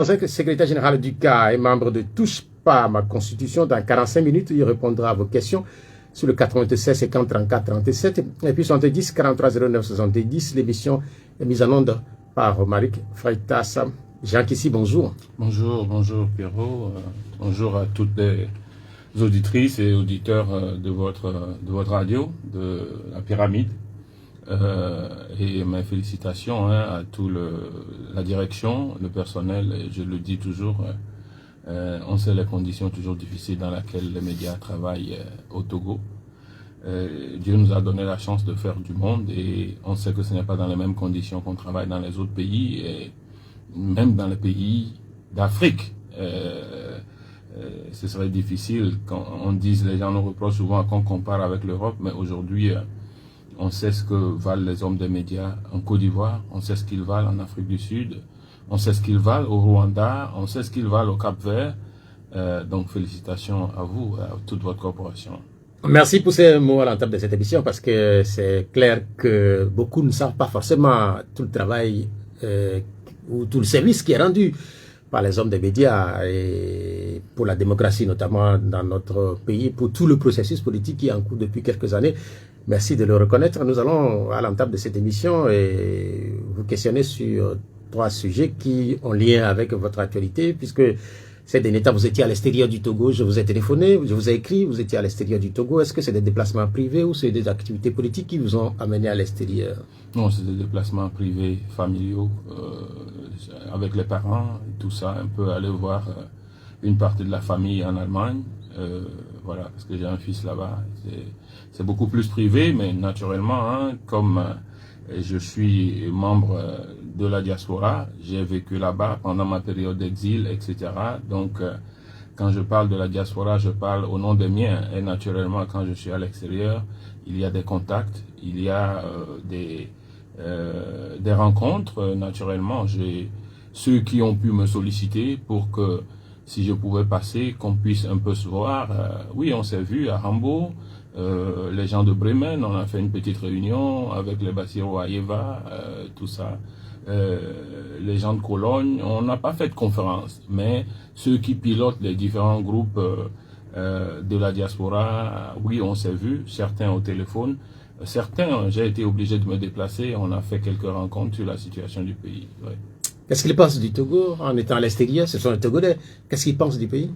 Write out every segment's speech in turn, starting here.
Secrétaire général du CA et membre de Touche pas à ma constitution. Dans 45 minutes, il répondra à vos questions sur le 96 50 34 37 et puis 70 43 09 70. L'émission est mise en onde par Romaric Freitas. Jean Kissi, bonjour. Bonjour Pierrot. Bonjour à toutes les auditrices et auditeurs de votre radio, de la Pyramide. Et mes félicitations à tout la direction, le personnel, et je le dis toujours, on sait les conditions toujours difficiles dans lesquelles les médias travaillent au Togo. Dieu nous a donné la chance de faire du monde et on sait que ce n'est pas dans les mêmes conditions qu'on travaille dans les autres pays et même dans les pays d'Afrique. Ce serait difficile quand on dise, les gens nous reprochent souvent qu'on compare avec l'Europe, mais aujourd'hui on sait ce que valent les hommes des médias en Côte d'Ivoire, on sait ce qu'ils valent en Afrique du Sud, on sait ce qu'ils valent au Rwanda, on sait ce qu'ils valent au Cap-Vert. Donc félicitations à vous, à toute votre corporation. Merci pour ces mots à l'entame de cette émission parce que c'est clair que beaucoup ne savent pas forcément tout le travail ou tout le service qui est rendu par les hommes des médias et pour la démocratie notamment dans notre pays, pour tout le processus politique qui est en cours depuis quelques années. Merci de le reconnaître. Nous allons à l'entame de cette émission et vous questionner sur 3 sujets qui ont lien avec votre actualité puisque ces derniers temps vous étiez à l'extérieur du Togo, je vous ai téléphoné, je vous ai écrit, vous étiez à l'extérieur du Togo. Est-ce que c'est des déplacements privés ou c'est des activités politiques qui vous ont amené à l'extérieur? Non, c'est des déplacements privés, familiaux, avec les parents et tout ça, un peu aller voir une partie de la famille en Allemagne. Voilà, parce que j'ai un fils là-bas. C'est beaucoup plus privé, mais naturellement, comme je suis membre de la diaspora, j'ai vécu là-bas pendant ma période d'exil, etc. Donc, quand je parle de la diaspora, je parle au nom des miens. Et naturellement, quand je suis à l'extérieur, il y a des contacts, il y a des rencontres. Naturellement, j'ai ceux qui ont pu me solliciter pour que si je pouvais passer, qu'on puisse un peu se voir. Oui, on s'est vu à Hambourg, les gens de Bremen, on a fait une petite réunion avec les Bassiro Ayeva, tout ça. Les gens de Cologne, on n'a pas fait de conférence, mais ceux qui pilotent les différents groupes de la diaspora, oui, on s'est vu, certains au téléphone, certains, j'ai été obligé de me déplacer, on a fait quelques rencontres sur la situation du pays. Ouais. Qu'est-ce qu'ils pensent du Togo en étant à l'extérieur? Ce sont les Togolais. Qu'est-ce qu'ils pensent du pays?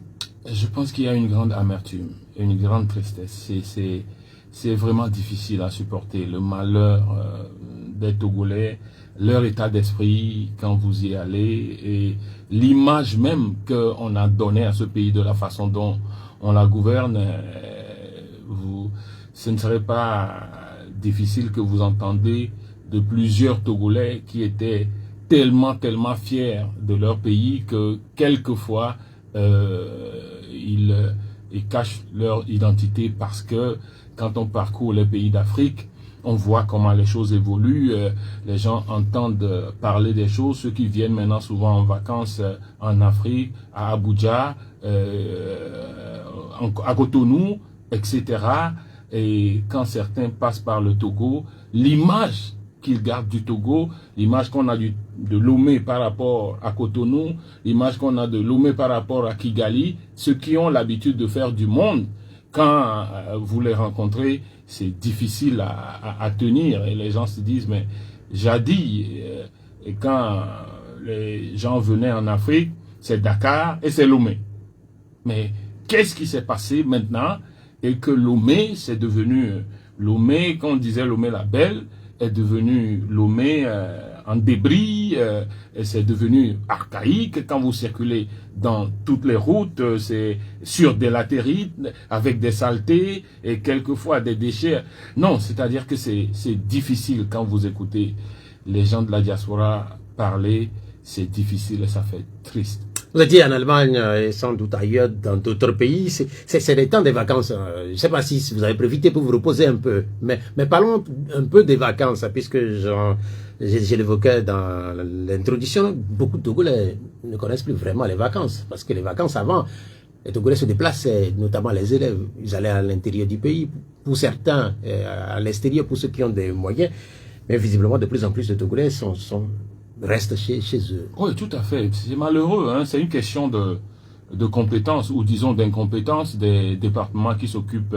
Je pense qu'il y a une grande amertume, une grande tristesse. C'est vraiment difficile à supporter. Le malheur des Togolais, leur état d'esprit quand vous y allez et l'image même qu'on a donnée à ce pays de la façon dont on la gouverne, ce ne serait pas difficile que vous entendez de plusieurs Togolais qui étaient tellement fiers de leur pays que quelquefois ils cachent leur identité parce que quand on parcourt les pays d'Afrique, on voit comment les choses évoluent, les gens entendent parler des choses, ceux qui viennent maintenant souvent en vacances en Afrique, à Abuja, à Cotonou, etc. Et quand certains passent par le Togo, l'image qu'ils gardent du Togo, l'image qu'on a de Lomé par rapport à Cotonou, l'image qu'on a de Lomé par rapport à Kigali, ceux qui ont l'habitude de faire du monde, quand vous les rencontrez, c'est difficile à tenir et les gens se disent, mais jadis, et quand les gens venaient en Afrique, c'est Dakar et c'est Lomé. Mais qu'est-ce qui s'est passé maintenant et que Lomé, c'est devenu Lomé, quand on disait Lomé la belle, est devenu Lomé en débris, et c'est devenu archaïque. Quand vous circulez dans toutes les routes, c'est sur des latérites, avec des saletés et quelquefois des déchets. Non, c'est-à-dire que c'est difficile quand vous écoutez les gens de la diaspora parler, c'est difficile et ça fait triste. Vous étiez en Allemagne et sans doute ailleurs dans d'autres pays. C'est les temps des vacances. Je ne sais pas si vous avez profité pour vous reposer un peu. Mais parlons un peu des vacances, puisque je l'évoquais dans l'introduction. Beaucoup de Togolais ne connaissent plus vraiment les vacances. Parce que les vacances avant, les Togolais se déplaçaient, notamment les élèves. Ils allaient à l'intérieur du pays. Pour certains, à l'extérieur, pour ceux qui ont des moyens. Mais visiblement, de plus en plus de Togolais restent chez eux. Oui, tout à fait. C'est malheureux, hein. C'est une question de compétence ou disons d'incompétence des départements qui s'occupent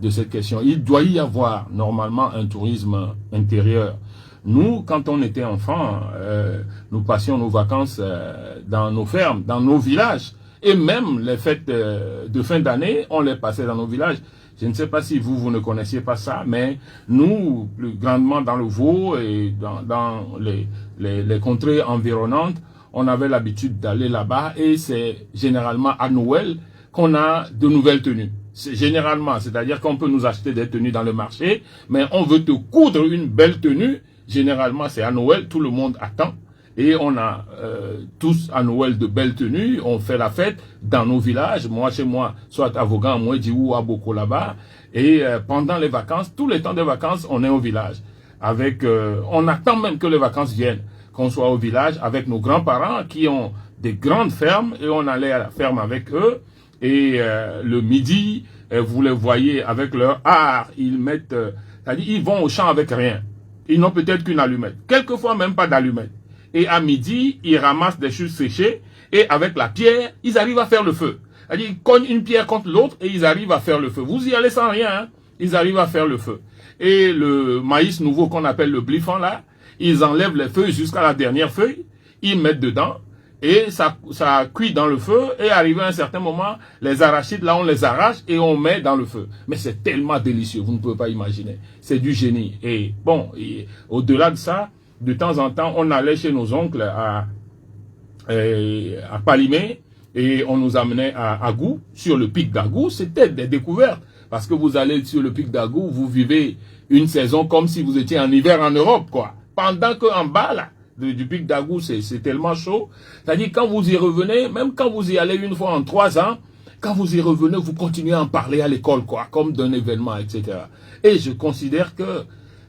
de cette question. Il doit y avoir normalement un tourisme intérieur. Nous, quand on était enfants, nous passions nos vacances dans nos fermes, dans nos villages. Et même les fêtes de fin d'année, on les passait dans nos villages. Je ne sais pas si vous ne connaissiez pas ça, mais nous, plus grandement dans le Vaud et dans les contrées environnantes, on avait l'habitude d'aller là-bas et c'est généralement à Noël qu'on a de nouvelles tenues. C'est généralement, c'est-à-dire qu'on peut nous acheter des tenues dans le marché, mais on veut te coudre une belle tenue. Généralement, c'est à Noël, tout le monde attend. Et on a tous à Noël de belles tenues, on fait la fête dans nos villages, moi chez moi, soit à Vaughan, moi ou à Boko là-bas. Et pendant les vacances, tous les temps de vacances, on est au village. Avec, on attend même que les vacances viennent, qu'on soit au village avec nos grands-parents qui ont des grandes fermes et on allait à la ferme avec eux. Et le midi, vous les voyez avec leur art, ils mettent, c'est-à-dire ils vont au champ avec rien. Ils n'ont peut-être qu'une allumette, quelquefois même pas d'allumette. Et à midi, ils ramassent des choses séchées et avec la pierre, ils arrivent à faire le feu. C'est-à-dire, ils cognent une pierre contre l'autre et ils arrivent à faire le feu. Vous y allez sans rien, hein? Ils arrivent à faire le feu. Et le maïs nouveau qu'on appelle le blifan là, ils enlèvent les feuilles jusqu'à la dernière feuille, ils mettent dedans et ça cuit dans le feu et arrivé à un certain moment, les arachides là, on les arrache et on met dans le feu. Mais c'est tellement délicieux, vous ne pouvez pas imaginer. C'est du génie. Et bon, au-delà de ça, de temps en temps, on allait chez nos oncles à Palimé et on nous amenait à Agou, sur le pic d'Agou. C'était des découvertes. Parce que vous allez sur le pic d'Agou, vous vivez une saison comme si vous étiez en hiver en Europe, quoi. Pendant qu'en bas, là, du pic d'Agou, c'est tellement chaud. C'est-à-dire, quand vous y revenez, même quand vous y allez une fois en 3 ans, quand vous y revenez, vous continuez à en parler à l'école, quoi, comme d'un événement, etc. Et je considère que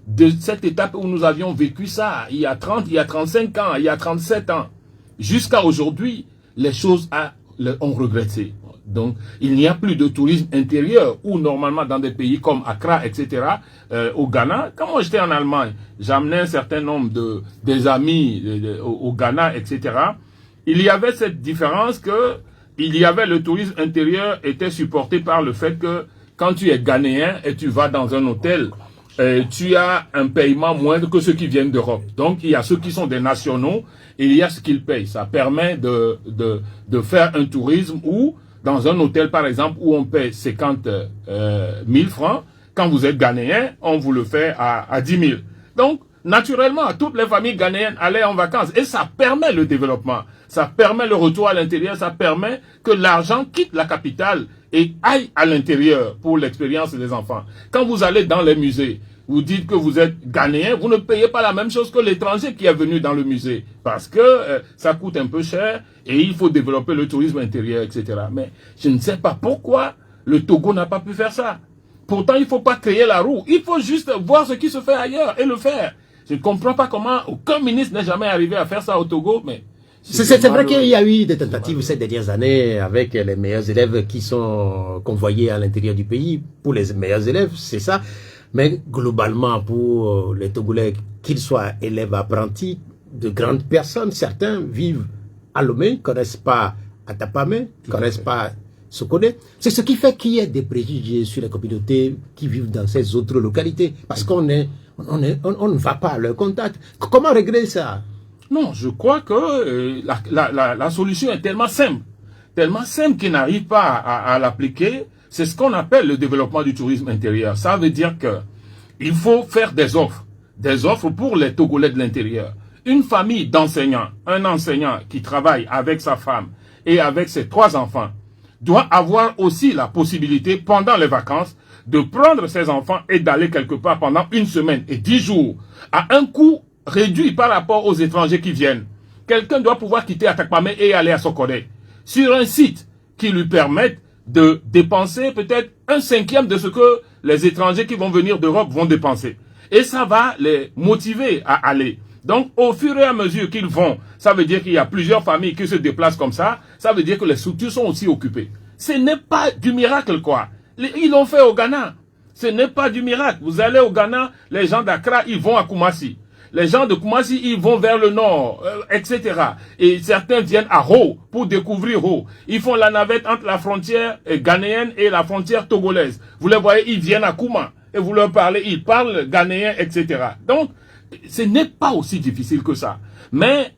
de cette étape où nous avions vécu ça, il y a 30, il y a 35 ans, il y a 37 ans, jusqu'à aujourd'hui, les choses ont regretté. Donc, il n'y a plus de tourisme intérieur où normalement dans des pays comme Accra, etc., au Ghana, quand moi j'étais en Allemagne, j'amenais un certain nombre des amis au Ghana, etc., il y avait cette différence que le tourisme intérieur était supporté par le fait que quand tu es ghanéen et tu vas dans un hôtel, tu as un paiement moindre que ceux qui viennent d'Europe. Donc, il y a ceux qui sont des nationaux et il y a ce qu'ils payent. Ça permet de faire un tourisme où, dans un hôtel, par exemple, où on paye 50 000 francs, quand vous êtes ghanéen, on vous le fait à 10 000. Donc, naturellement, toutes les familles ghanéennes allaient en vacances. Et ça permet le développement. Ça permet le retour à l'intérieur. Ça permet que l'argent quitte la capitale et aille à l'intérieur pour l'expérience des enfants. Quand vous allez dans les musées, vous dites que vous êtes ghanéen, vous ne payez pas la même chose que l'étranger qui est venu dans le musée. Parce que ça coûte un peu cher et il faut développer le tourisme intérieur, etc. Mais je ne sais pas pourquoi le Togo n'a pas pu faire ça. Pourtant, il ne faut pas créer la roue. Il faut juste voir ce qui se fait ailleurs et le faire. Je ne comprends pas comment aucun ministre n'est jamais arrivé à faire ça au Togo, mais... C'est vrai qu'il y a eu des tentatives ces dernières années avec les meilleurs élèves qui sont convoyés à l'intérieur du pays. Pour les meilleurs élèves, c'est ça. Mais globalement, pour les Togolais, qu'ils soient élèves apprentis, de grandes personnes, certains vivent à Lomé, ne connaissent pas Atapamé, ne connaissent pas Sokone. C'est ce qui fait qu'il y ait des préjugés sur les communautés qui vivent dans ces autres localités. Parce qu'on ne va pas à leur contact. Comment régler ça? Non, je crois que la solution est tellement simple qu'ils n'arrivent pas à l'appliquer. C'est ce qu'on appelle le développement du tourisme intérieur. Ça veut dire que il faut faire des offres pour les Togolais de l'intérieur. Une famille d'enseignants, un enseignant qui travaille avec sa femme et avec ses 3 enfants, doit avoir aussi la possibilité, pendant les vacances, de prendre ses enfants et d'aller quelque part pendant 1 semaine et 10 jours, à un coût réduit par rapport aux étrangers qui viennent. Quelqu'un doit pouvoir quitter Atakpamé et aller à Sokone, sur un site qui lui permette de dépenser peut-être 1/5 de ce que les étrangers qui vont venir d'Europe vont dépenser. Et ça va les motiver à aller. Donc, au fur et à mesure qu'ils vont, ça veut dire qu'il y a plusieurs familles qui se déplacent comme ça, ça veut dire que les structures sont aussi occupées. Ce n'est pas du miracle, quoi. Ils l'ont fait au Ghana. Ce n'est pas du miracle. Vous allez au Ghana, les gens d'Accra, ils vont à Koumassi. Les gens de Koumassi, ils vont vers le nord, etc. Et certains viennent à Ho pour découvrir Ho. Ils font la navette entre la frontière ghanéenne et la frontière togolaise. Vous les voyez, ils viennent à Kouma et vous leur parlez, ils parlent ghanéen, etc. Donc, ce n'est pas aussi difficile que ça. Mais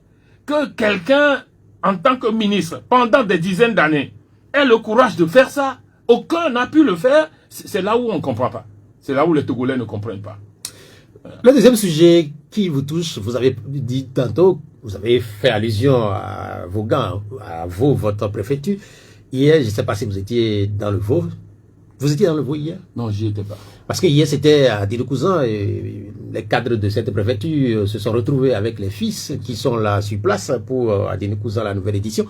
que quelqu'un, en tant que ministre, pendant des dizaines d'années, ait le courage de faire ça, aucun n'a pu le faire, c'est là où on ne comprend pas. C'est là où les Togolais ne comprennent pas. Le deuxième sujet qui vous touche, vous avez dit tantôt, vous avez fait allusion à Vaughan, à Vaud, votre préfecture. Hier, je ne sais pas si vous étiez dans le Vaud. Vous étiez dans le Vaud hier? Non, j'y étais pas. Parce que hier, c'était à Dinoukouzan et les cadres de cette préfecture se sont retrouvés avec les fils qui sont là sur place pour à Dinoukouzan la nouvelle édition.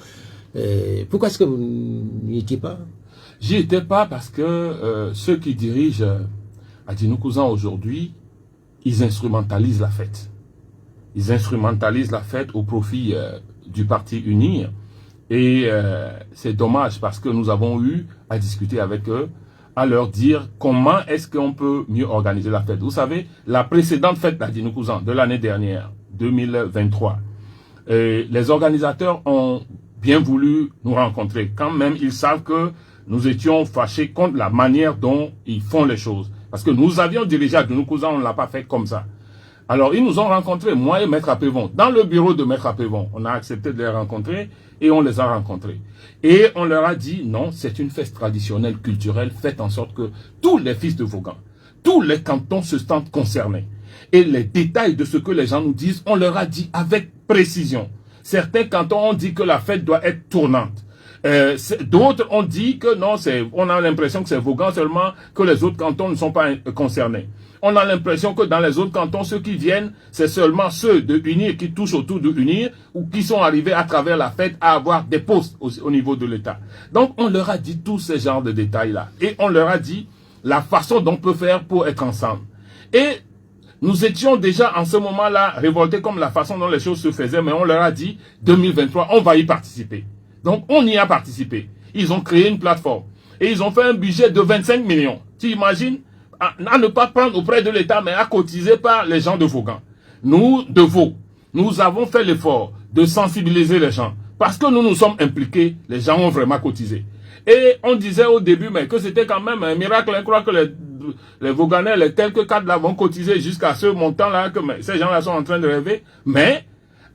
Pourquoi est-ce que vous n'y étiez pas? J'y étais pas parce que ceux qui dirigent à Dinoukouzan aujourd'hui, ils instrumentalisent la fête. Ils instrumentalisent la fête au profit du parti Unir. Et c'est dommage parce que nous avons eu à discuter avec eux, à leur dire comment est-ce qu'on peut mieux organiser la fête. Vous savez, la précédente fête d'Adinoukouzan de l'année dernière, 2023, les organisateurs ont bien voulu nous rencontrer. Quand même, ils savent que nous étions fâchés contre la manière dont ils font les choses. Parce que nous avions dirigé Adinoukouzan, on ne l'a pas fait comme ça. Alors, ils nous ont rencontrés, moi et Maître Apévon, dans le bureau de Maître Apévon. On a accepté de les rencontrer et on les a rencontrés. Et on leur a dit, non, c'est une fête traditionnelle, culturelle, faites en sorte que tous les fils de Vaughan, tous les cantons se sentent concernés. Et les détails de ce que les gens nous disent, on leur a dit avec précision. Certains cantons ont dit que la fête doit être tournante. D'autres ont dit que non, on a l'impression que c'est Vaughan seulement, que les autres cantons ne sont pas concernés. On a l'impression que dans les autres cantons, ceux qui viennent, c'est seulement ceux de Unir qui touchent autour de Unir ou qui sont arrivés à travers la fête à avoir des postes au niveau de l'État. Donc on leur a dit tous ces genres de détails-là. Et on leur a dit la façon dont on peut faire pour être ensemble. Et nous étions déjà en ce moment-là révoltés comme la façon dont les choses se faisaient, mais on leur a dit 2023, on va y participer. Donc on y a participé. Ils ont créé une plateforme. Et ils ont fait un budget de 25 millions. Tu imagines? À ne pas prendre auprès de l'État, mais à cotiser par les gens de Vaughan. Nous, de Vaud, nous avons fait l'effort de sensibiliser les gens. Parce que nous nous sommes impliqués, les gens ont vraiment cotisé. Et on disait au début, mais que c'était quand même un miracle. Je crois que les Vaughanais, les quelques cadres là vont cotiser jusqu'à ce montant-là, que ces gens-là sont en train de rêver. Mais,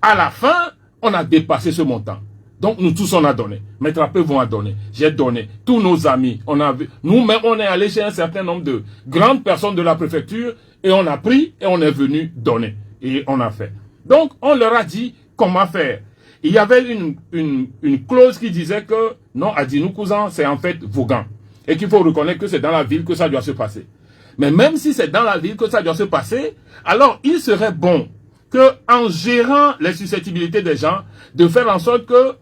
à la fin, on a dépassé ce montant. Donc, nous tous, on a donné. Maître Apévon a donné. J'ai donné. Tous nos amis, on a vu. Nous-mêmes, on est allé chez un certain nombre de grandes personnes de la préfecture et on a pris et on est venu donner. Et on a fait. Donc, on leur a dit comment faire. Il y avait une clause qui disait que non, Adinoukouzan, c'est en fait Vaughan. Et qu'il faut reconnaître que c'est dans la ville que ça doit se passer. Mais même si c'est dans la ville que ça doit se passer, alors il serait bon que, en gérant les susceptibilités des gens, de faire en sorte que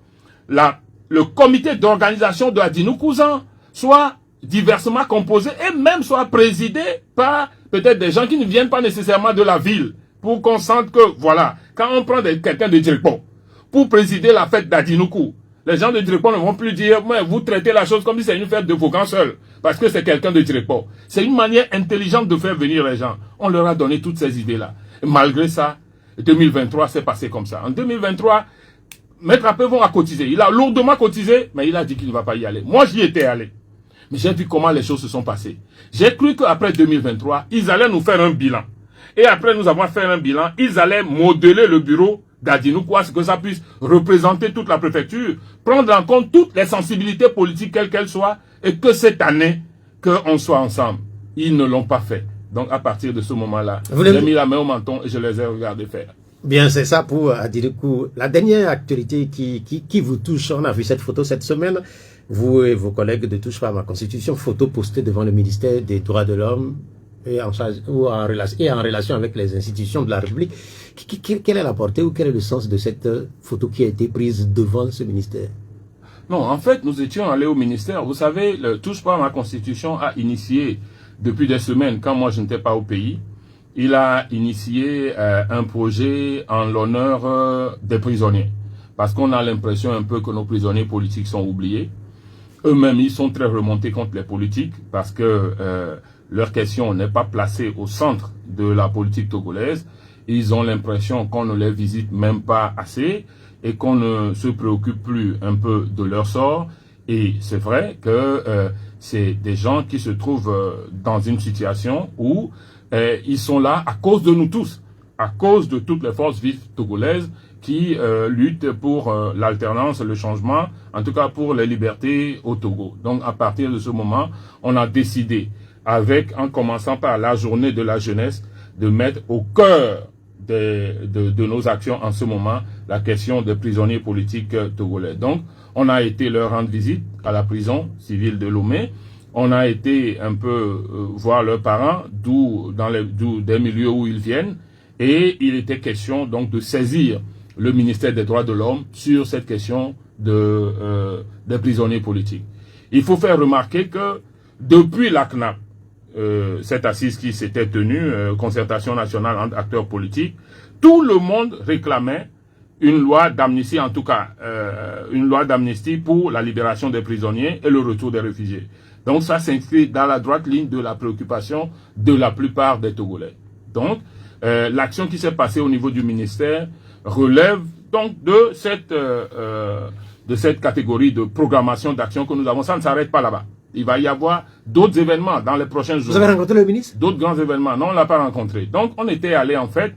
le comité d'organisation de Adinoukouzan soit diversement composé et même soit présidé par peut-être des gens qui ne viennent pas nécessairement de la ville. Pour qu'on sente que, voilà, quand on prend quelqu'un de Djirikpo pour présider la fête d'Adinoukou, les gens de Djirikpo ne vont plus dire, mais vous traitez la chose comme si c'est une fête de Vaughan seul, parce que c'est quelqu'un de Djirikpo. C'est une manière intelligente de faire venir les gens. On leur a donné toutes ces idées-là. Et malgré ça, 2023 s'est passé comme ça. En 2023, Maître Apévon a cotisé. Il a lourdement cotisé, mais il a dit qu'il ne va pas y aller. Moi, j'y étais allé. Mais j'ai vu comment les choses se sont passées. J'ai cru qu'après 2023, ils allaient nous faire un bilan. Et après nous avoir fait un bilan, ils allaient modeler le bureau d'Adinoukou, que ça puisse représenter toute la préfecture, prendre en compte toutes les sensibilités politiques, quelles qu'elles soient, et que cette année, qu'on soit ensemble. Ils ne l'ont pas fait. Donc, à partir de ce moment-là, j'ai mis la main au menton et je les ai regardés faire. Bien, c'est ça pour Adinoukou. La dernière actualité qui vous touche, on a vu cette photo cette semaine, vous et vos collègues de Touche pas à ma Constitution, photo postée devant le ministère des Droits de l'Homme et en relation avec les institutions de la République. Quelle est la portée ou quel est le sens de cette photo qui a été prise devant ce ministère? Non, en fait, nous étions allés au ministère. Vous savez, le Touche pas à ma Constitution a initié, depuis des semaines, quand moi je n'étais pas au pays, il a initié un projet en l'honneur des prisonniers. Parce qu'on a l'impression un peu que nos prisonniers politiques sont oubliés. Eux-mêmes, ils sont très remontés contre les politiques parce que leur question n'est pas placée au centre de la politique togolaise. ils ont l'impression qu'on ne les visite même pas assez et qu'on ne se préoccupe plus un peu de leur sort. Et c'est vrai que c'est des gens qui se trouvent dans une situation où ils sont là à cause de nous tous, à cause de toutes les forces vives togolaises qui luttent pour l'alternance, le changement, en tout cas pour les libertés au Togo. Donc à partir de ce moment, on a décidé, en commençant par la journée de la jeunesse, de mettre au cœur de nos actions en ce moment la question des prisonniers politiques togolais. Donc on a été leur rendre visite à la prison civile de Lomé. On a été un peu voir leurs parents, des milieux où ils viennent. Et il était question donc de saisir le ministère des Droits de l'Homme sur cette question des prisonniers politiques. Il faut faire remarquer que depuis la CNAP, cette assise qui s'était tenue, concertation nationale entre acteurs politiques, tout le monde réclamait une loi d'amnistie, en tout cas une loi d'amnistie pour la libération des prisonniers et le retour des réfugiés. Donc ça s'inscrit dans la droite ligne de la préoccupation de la plupart des Togolais. Donc l'action qui s'est passée au niveau du ministère relève donc de cette catégorie de programmation d'action que nous avons. Ça ne s'arrête pas là-bas. Il va y avoir d'autres événements dans les prochains jours. Vous avez rencontré le ministre? D'autres grands événements. Non, on ne l'a pas rencontré. Donc on était allé en fait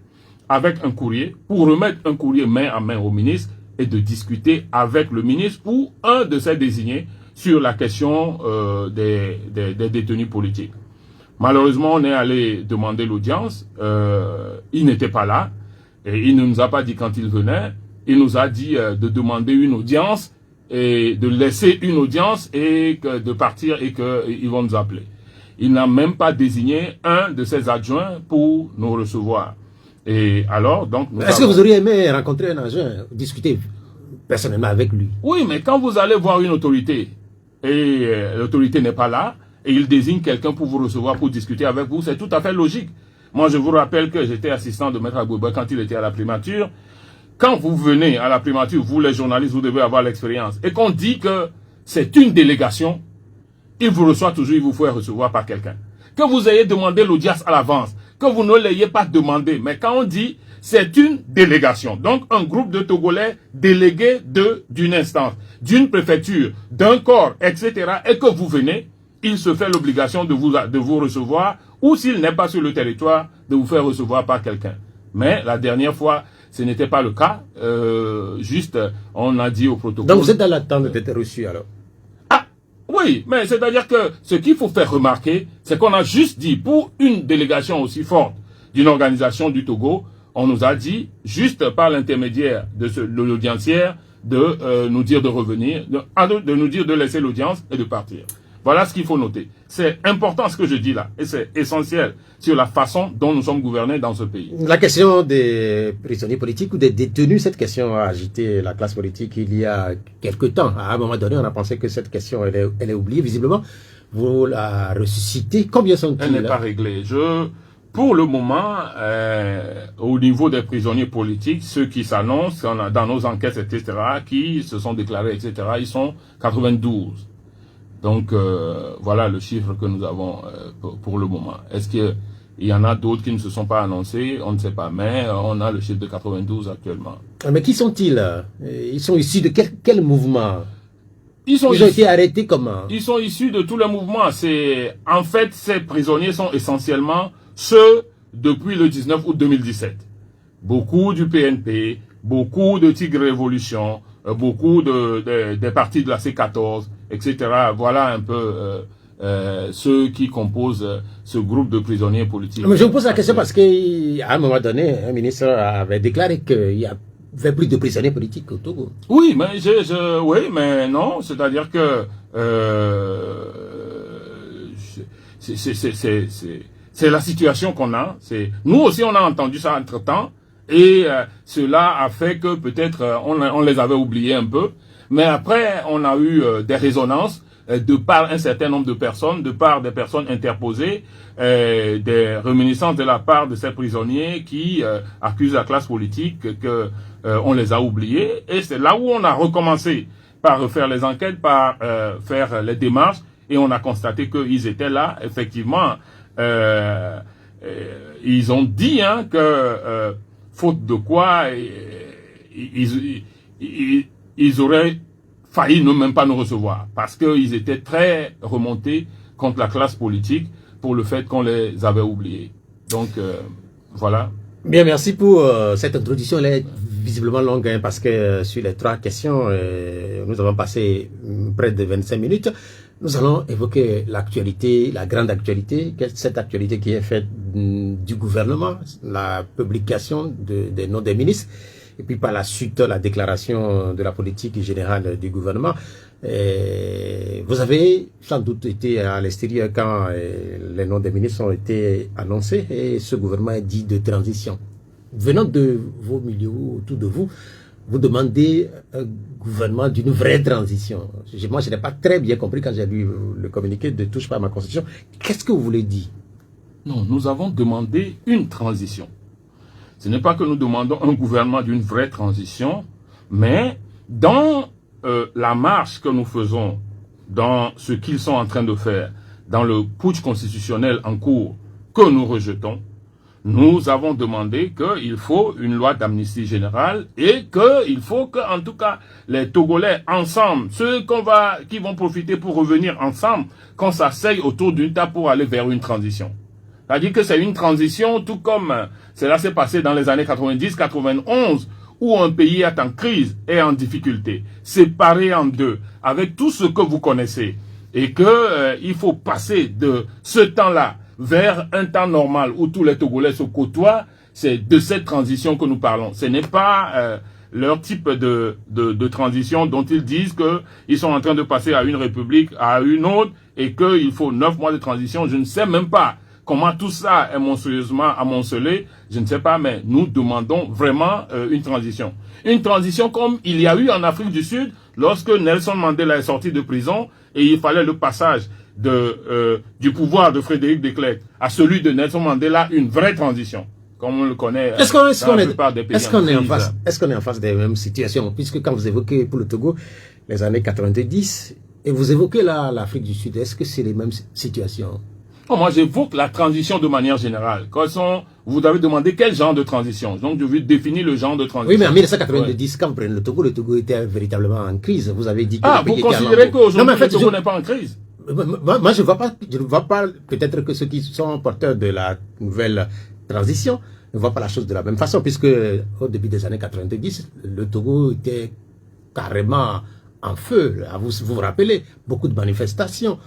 avec un courrier pour remettre un courrier main à main au ministre et de discuter avec le ministre ou un de ses désignés sur la question des détenus politiques. Malheureusement, on est allé demander l'audience. Il n'était pas là. Et il ne nous a pas dit quand il venait. Il nous a dit de demander une audience et de laisser une audience et de partir et qu'ils vont nous appeler. Il n'a même pas désigné un de ses adjoints pour nous recevoir. Et alors, donc... Est-ce que vous auriez aimé rencontrer un adjoint, discuter personnellement avec lui? Oui, mais quand vous allez voir une autorité et l'autorité n'est pas là, et il désigne quelqu'un pour vous recevoir, pour discuter avec vous, c'est tout à fait logique. Moi, je vous rappelle que j'étais assistant de Maître Agbouba quand il était à la primature. Quand vous venez à la primature, vous les journalistes, vous devez avoir l'expérience. Et qu'on dit que c'est une délégation, il vous reçoit toujours, il vous faut recevoir par quelqu'un. Que vous ayez demandé l'audience à l'avance, que vous ne l'ayez pas demandé. Mais quand on dit c'est une délégation, donc un groupe de Togolais délégués d'une instance, d'une préfecture, d'un corps, etc., et que vous venez, il se fait l'obligation de vous recevoir, ou s'il n'est pas sur le territoire, de vous faire recevoir par quelqu'un. Mais la dernière fois, ce n'était pas le cas. Juste, on a dit au protocole... Donc vous êtes dans l'attente d'être reçu alors? Ah, oui, mais c'est-à-dire que ce qu'il faut faire remarquer, c'est qu'on a juste dit, pour une délégation aussi forte d'une organisation du Togo, on nous a dit, juste par l'intermédiaire de l'audiencière, de nous dire de revenir, de nous dire de laisser l'audience et de partir. Voilà ce qu'il faut noter. C'est important ce que je dis là, et c'est essentiel sur la façon dont nous sommes gouvernés dans ce pays. La question des prisonniers politiques ou des détenus, cette question a agité la classe politique il y a quelque temps. À un moment donné, on a pensé que cette question, elle est oubliée. Visiblement, vous la ressuscitez. Combien sont-ils? Elle n'est pas réglée. Pour le moment, au niveau des prisonniers politiques, ceux qui s'annoncent dans nos enquêtes, etc., qui se sont déclarés, etc., ils sont 92. Donc, voilà le chiffre que nous avons pour le moment. Est-ce qu'il y en a d'autres qui ne se sont pas annoncés? On ne sait pas, mais on a le chiffre de 92 actuellement. Mais qui sont-ils? Ils sont issus de quel mouvement? Ils ont été arrêtés comment? Ils sont issus de tous les mouvements. En fait, ces prisonniers sont essentiellement ceux depuis le 19 août 2017. Beaucoup du PNP, beaucoup de Tigre Révolution, beaucoup des partis de la C14, etc. Voilà un peu ceux qui composent ce groupe de prisonniers politiques. Mais je vous pose la question parce qu'à un moment donné, un ministre avait déclaré qu'il y avait plus de prisonniers politiques au Togo. Oui, mais oui, mais non, c'est-à-dire que c'est la situation qu'on a. Nous aussi, on a entendu ça entre-temps. Et cela a fait que peut-être on les avait oubliés un peu. Mais après, on a eu des résonances de par un certain nombre de personnes, de par des personnes interposées, des réminiscences de la part de ces prisonniers qui accusent la classe politique que on les a oubliés. Et c'est là où on a recommencé par refaire les enquêtes, par faire les démarches. Et on a constaté qu'ils étaient là, effectivement. ils ont dit hein, que faute de quoi ils auraient failli ne même pas nous recevoir parce qu'ils étaient très remontés contre la classe politique pour le fait qu'on les avait oubliés. Donc voilà. Bien, merci pour cette introduction. Elle est visiblement longue hein, parce que sur les 3 questions, nous avons passé près de 25 minutes. Nous allons évoquer l'actualité, la grande actualité, cette actualité qui est faite du gouvernement, la publication des noms des ministres, et puis par la suite la déclaration de la politique générale du gouvernement. Et vous avez sans doute été à l'extérieur quand les noms des ministres ont été annoncés et ce gouvernement est dit de transition. Venant de vos milieux, autour de vous, vous demandez un gouvernement d'une vraie transition. Moi, je n'ai pas très bien compris quand j'ai lu le communiqué de Touche pas à ma constitution. Qu'est-ce que vous voulez dire? Non, nous avons demandé une transition. Ce n'est pas que nous demandons un gouvernement d'une vraie transition, mais dans la marche que nous faisons, dans ce qu'ils sont en train de faire, dans le putsch constitutionnel en cours que nous rejetons, nous avons demandé qu'il faut une loi d'amnistie générale et qu'il faut que, en tout cas, les Togolais ensemble, ceux qui vont profiter pour revenir ensemble, qu'on s'asseye autour d'une table pour aller vers une transition. C'est-à-dire que c'est une transition, tout comme cela s'est passé dans les années 90-91, où un pays est en crise et en difficulté, séparé en deux, avec tout ce que vous connaissez, et que il faut passer de ce temps-là vers un temps normal où tous les Togolais se côtoient. C'est de cette transition que nous parlons. Ce n'est pas leur type de transition dont ils disent qu'ils sont en train de passer à une république, à une autre, et qu'il faut 9 mois de transition. Je ne sais même pas comment tout ça est monstrueusement amoncelé. Je ne sais pas, mais nous demandons vraiment une transition. Une transition comme il y a eu en Afrique du Sud lorsque Nelson Mandela est sorti de prison et il fallait le passage du pouvoir de Frédéric de Klerk à celui de Nelson Mandela, une vraie transition, comme on le connaît dans la plupart des pays. Est-ce qu'on est en face des mêmes situations? Puisque quand vous évoquez pour le Togo les années 90 et vous évoquez là l'Afrique du Sud, est-ce que c'est les mêmes situations? Oh, moi, j'évoque la transition de manière générale. Vous avez demandé quel genre de transition. Donc, je vais définir le genre de transition. Oui, mais en 1990, quand vous prenez le Togo était véritablement en crise. Vous avez dit que vous considérez qu'aujourd'hui, le Togo n'est pas en crise? Moi, je ne vois pas, peut-être que ceux qui sont porteurs de la nouvelle transition ne voient pas la chose de la même façon, puisque au début des années 90, le Togo était carrément en feu. Vous vous rappelez, beaucoup de manifestations,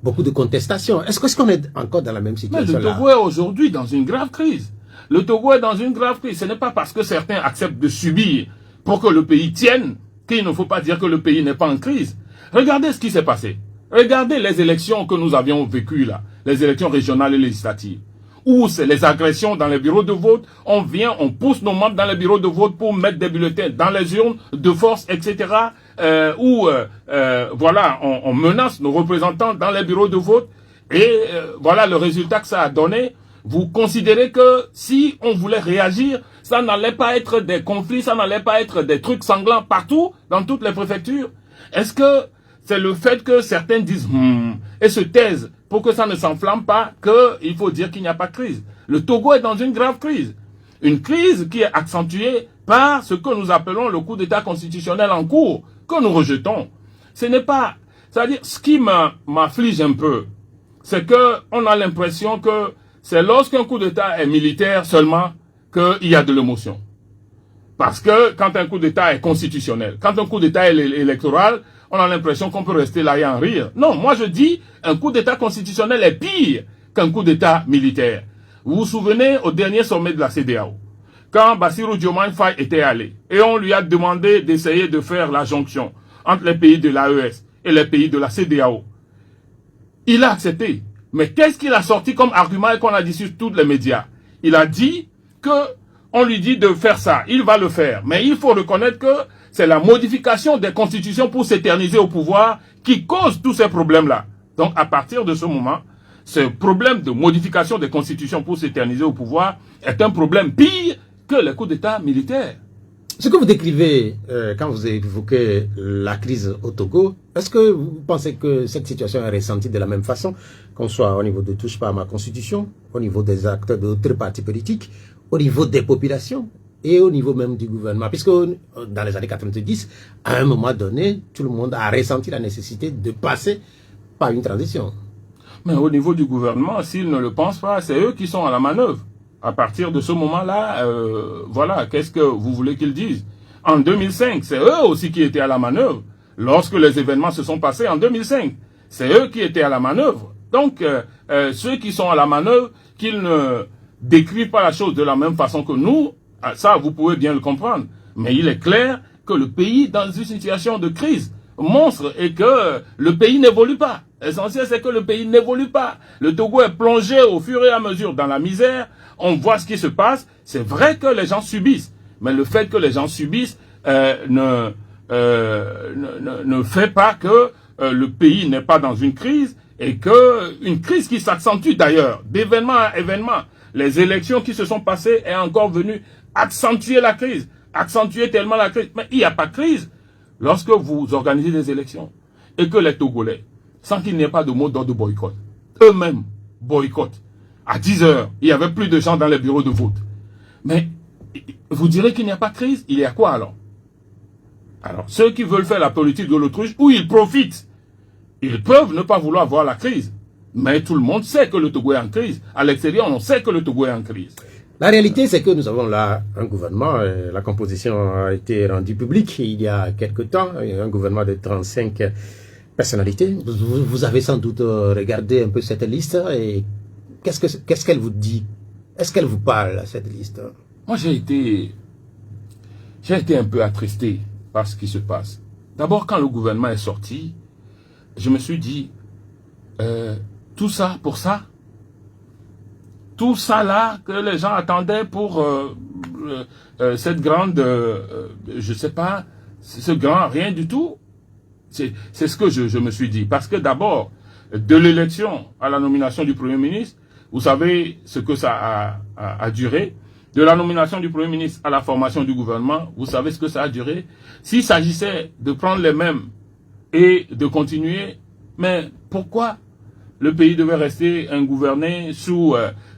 beaucoup de contestations. Est-ce qu'on est encore dans la même situation? Mais le Togo est aujourd'hui dans une grave crise. Le Togo est dans une grave crise. Ce n'est pas parce que certains acceptent de subir pour que le pays tienne qu'il ne faut pas dire que le pays n'est pas en crise. Regardez ce qui s'est passé. Regardez les élections que nous avions vécues là, les élections régionales et législatives, où c'est les agressions dans les bureaux de vote, on pousse nos membres dans les bureaux de vote pour mettre des bulletins dans les urnes de force, etc., voilà, on menace nos représentants dans les bureaux de vote, et voilà le résultat que ça a donné. Vous considérez que si on voulait réagir, ça n'allait pas être des conflits, ça n'allait pas être des trucs sanglants partout, dans toutes les préfectures? Est-ce que c'est le fait que certains disent et se taisent pour que ça ne s'enflamme pas qu'il faut dire qu'il n'y a pas de crise? Le Togo est dans une grave crise. Une crise qui est accentuée par ce que nous appelons le coup d'État constitutionnel en cours, que nous rejetons. Ce n'est pas... C'est-à-dire, ce qui m'afflige un peu, c'est que on a l'impression que c'est lorsqu'un coup d'État est militaire seulement qu'il y a de l'émotion. Parce que quand un coup d'État est constitutionnel, quand un coup d'État est électoral, on a l'impression qu'on peut rester là et en rire. Non, moi je dis, un coup d'État constitutionnel est pire qu'un coup d'État militaire. Vous vous souvenez au dernier sommet de la CEDEAO, quand Bassirou Diomaye Faye était allé, et on lui a demandé d'essayer de faire la jonction entre les pays de l'AES et les pays de la CEDEAO. Il a accepté. Mais qu'est-ce qu'il a sorti comme argument et qu'on a dit sur tous les médias? Il a dit que on lui dit de faire ça, il va le faire. Mais il faut reconnaître que c'est la modification des constitutions pour s'éterniser au pouvoir qui cause tous ces problèmes-là. Donc à partir de ce moment, ce problème de modification des constitutions pour s'éterniser au pouvoir est un problème pire que les coups d'État militaires. Ce que vous décrivez quand vous évoquez la crise au Togo, est-ce que vous pensez que cette situation est ressentie de la même façon, qu'on soit au niveau de touche pas à ma constitution, au niveau des acteurs d'autres partis politiques, au niveau des populations et au niveau même du gouvernement? Puisque dans les années 90, à un moment donné, tout le monde a ressenti la nécessité de passer par une transition. Mais au niveau du gouvernement, s'ils ne le pensent pas, c'est eux qui sont à la manœuvre. À partir de ce moment-là, voilà, qu'est-ce que vous voulez qu'ils disent? En 2005, c'est eux aussi qui étaient à la manœuvre. Lorsque les événements se sont passés en 2005, c'est eux qui étaient à la manœuvre. Donc, ceux qui sont à la manœuvre, qu'ils ne décrivent pas la chose de la même façon que nous, ça, vous pouvez bien le comprendre. Mais il est clair que le pays est dans une situation de crise monstre et que le pays n'évolue pas. L'essentiel, c'est que le pays n'évolue pas. Le Togo est plongé au fur et à mesure dans la misère. On voit ce qui se passe. C'est vrai que les gens subissent. Mais le fait que les gens subissent ne fait pas que le pays n'est pas dans une crise et que une crise qui s'accentue d'ailleurs d'événement à événement. Les élections qui se sont passées est encore venue accentuer la crise. Accentuer tellement la crise. Mais il n'y a pas de crise lorsque vous organisez des élections et que les Togolais, sans qu'il n'y ait pas de mot d'ordre de boycott, eux-mêmes boycottent. À 10 heures, il y avait plus de gens dans les bureaux de vote. Mais vous direz qu'il n'y a pas de crise, il y a quoi alors? Alors, ceux qui veulent faire la politique de l'autruche, où ils profitent, ils peuvent ne pas vouloir voir la crise. Mais tout le monde sait que le Togo est en crise. À l'extérieur, on sait que le Togo est en crise. La réalité, c'est que nous avons là un gouvernement, la composition a été rendue publique il y a quelque temps, un gouvernement de 35 personnalités. Vous avez sans doute regardé un peu cette liste et qu'est-ce qu'elle vous dit? Est-ce qu'elle vous parle, cette liste? Moi, j'ai été un peu attristé par ce qui se passe. D'abord, quand le gouvernement est sorti, je me suis dit, tout ça pour ça? Tout ça là que les gens attendaient pour cette grande, je sais pas, ce grand rien du tout. C'est ce que je me suis dit. Parce que d'abord, de l'élection à la nomination du Premier ministre, vous savez ce que ça a duré. De la nomination du Premier ministre à la formation du gouvernement, vous savez ce que ça a duré. S'il s'agissait de prendre les mêmes et de continuer, mais pourquoi le pays devait rester gouverné sous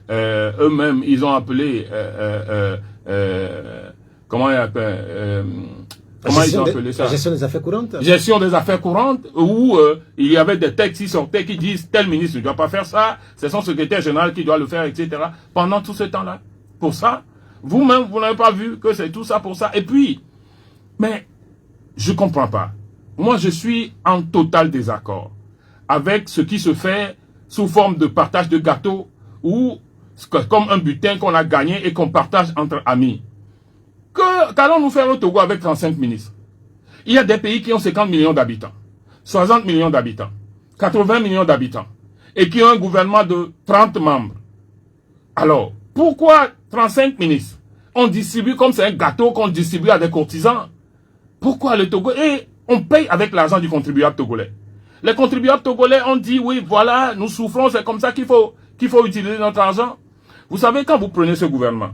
eux-mêmes, ils ont appelé comment ils appellent ça? La gestion des affaires courantes. Gestion des affaires courantes, où il y avait des textes qui sortaient qui disent tel ministre ne doit pas faire ça, c'est son secrétaire général qui doit le faire, etc. Pendant tout ce temps-là. Pour ça, vous-même, vous n'avez pas vu que c'est tout ça pour ça. Et puis, mais je comprends pas. Moi, je suis en total désaccord avec ce qui se fait sous forme de partage de gâteaux ou comme un butin qu'on a gagné et qu'on partage entre amis. Qu'allons-nous faire au Togo avec 35 ministres? Il y a des pays qui ont 50 millions d'habitants, 60 millions d'habitants, 80 millions d'habitants et qui ont un gouvernement de 30 membres. Alors, pourquoi 35 ministres? On distribue comme c'est un gâteau qu'on distribue à des courtisans. Pourquoi le Togo? Et on paye avec l'argent du contribuable togolais. Les contribuables togolais ont dit, oui, voilà, nous souffrons, c'est comme ça qu'il faut utiliser notre argent. Vous savez, quand vous prenez ce gouvernement,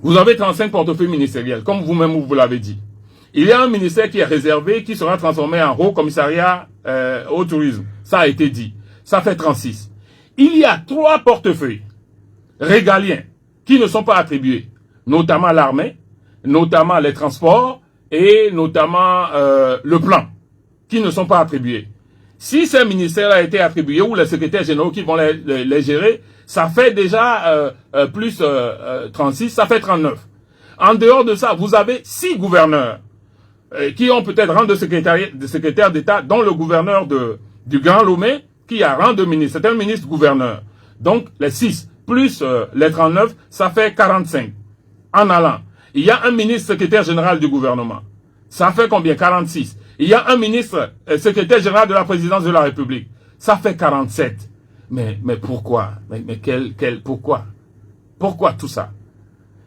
vous avez 35 portefeuilles ministériels, comme vous-même vous l'avez dit. Il y a un ministère qui est réservé, qui sera transformé en haut commissariat au tourisme. Ça a été dit. Ça fait 36. Il y a 3 portefeuilles régaliens qui ne sont pas attribués, notamment l'armée, notamment les transports et notamment le plan, qui ne sont pas attribués. Si ces ministères a été attribué ou les secrétaires généraux qui vont les gérer, ça fait déjà plus 36, ça fait 39. En dehors de ça, vous avez 6 gouverneurs qui ont peut-être rang de secrétaire d'État, dont le gouverneur du Grand Lomé, qui a rang de ministre. C'est un ministre-gouverneur. Donc, les 6 plus les 39, ça fait 45. En allant, il y a un ministre secrétaire général du gouvernement. Ça fait combien? 46. Il y a un ministre secrétaire général de la présidence de la République. Ça fait 47. Mais pourquoi? Pourquoi? Pourquoi tout ça?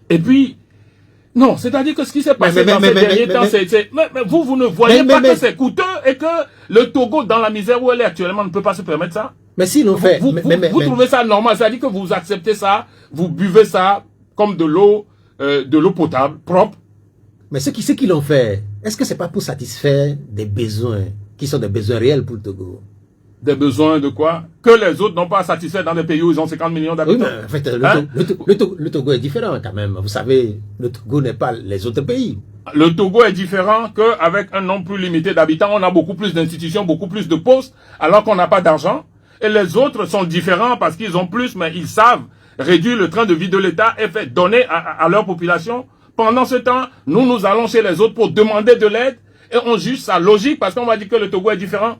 Et puis, non, c'est-à-dire que ce qui s'est passé dans ces derniers temps, mais vous ne voyez pas que c'est coûteux et que le Togo, dans la misère où elle est actuellement, ne peut pas se permettre ça? Mais si nous fait, vous trouvez ça normal? C'est-à-dire que vous acceptez ça, vous buvez ça comme de l'eau potable, propre, Mais ceux qui l'ont fait, est-ce que c'est pas pour satisfaire des besoins qui sont des besoins réels pour le Togo? Des besoins de quoi? Que les autres n'ont pas satisfait dans des pays où ils ont 50 millions d'habitants. Oui, mais en fait, le Togo est différent quand même. Vous savez, le Togo n'est pas les autres pays. Le Togo est différent qu'avec un nombre plus limité d'habitants, on a beaucoup plus d'institutions, beaucoup plus de postes, alors qu'on n'a pas d'argent. Et les autres sont différents parce qu'ils ont plus, mais ils savent réduire le train de vie de l'État et faire donner à leur population. Pendant ce temps, nous allons chez les autres pour demander de l'aide et on juge ça logique parce qu'on va dire que le Togo est différent.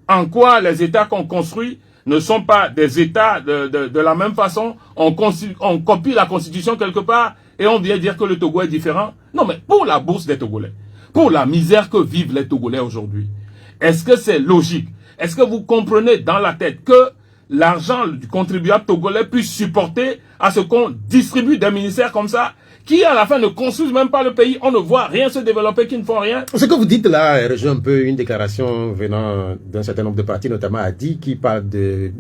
En quoi les États qu'on construit ne sont pas des États de la même façon? On copie la Constitution quelque part et on vient dire que le Togo est différent. Non, mais pour la bourse des Togolais, pour la misère que vivent les Togolais aujourd'hui, est-ce que c'est logique? Est-ce que vous comprenez dans la tête que l'argent du contribuable togolais puisse supporter à ce qu'on distribue des ministères comme ça, qui à la fin ne construisent même pas le pays? On ne voit rien se développer, qui ne font rien. Ce que vous dites là rejoint un peu une déclaration venant d'un certain nombre de partis, notamment Adi, qui parle de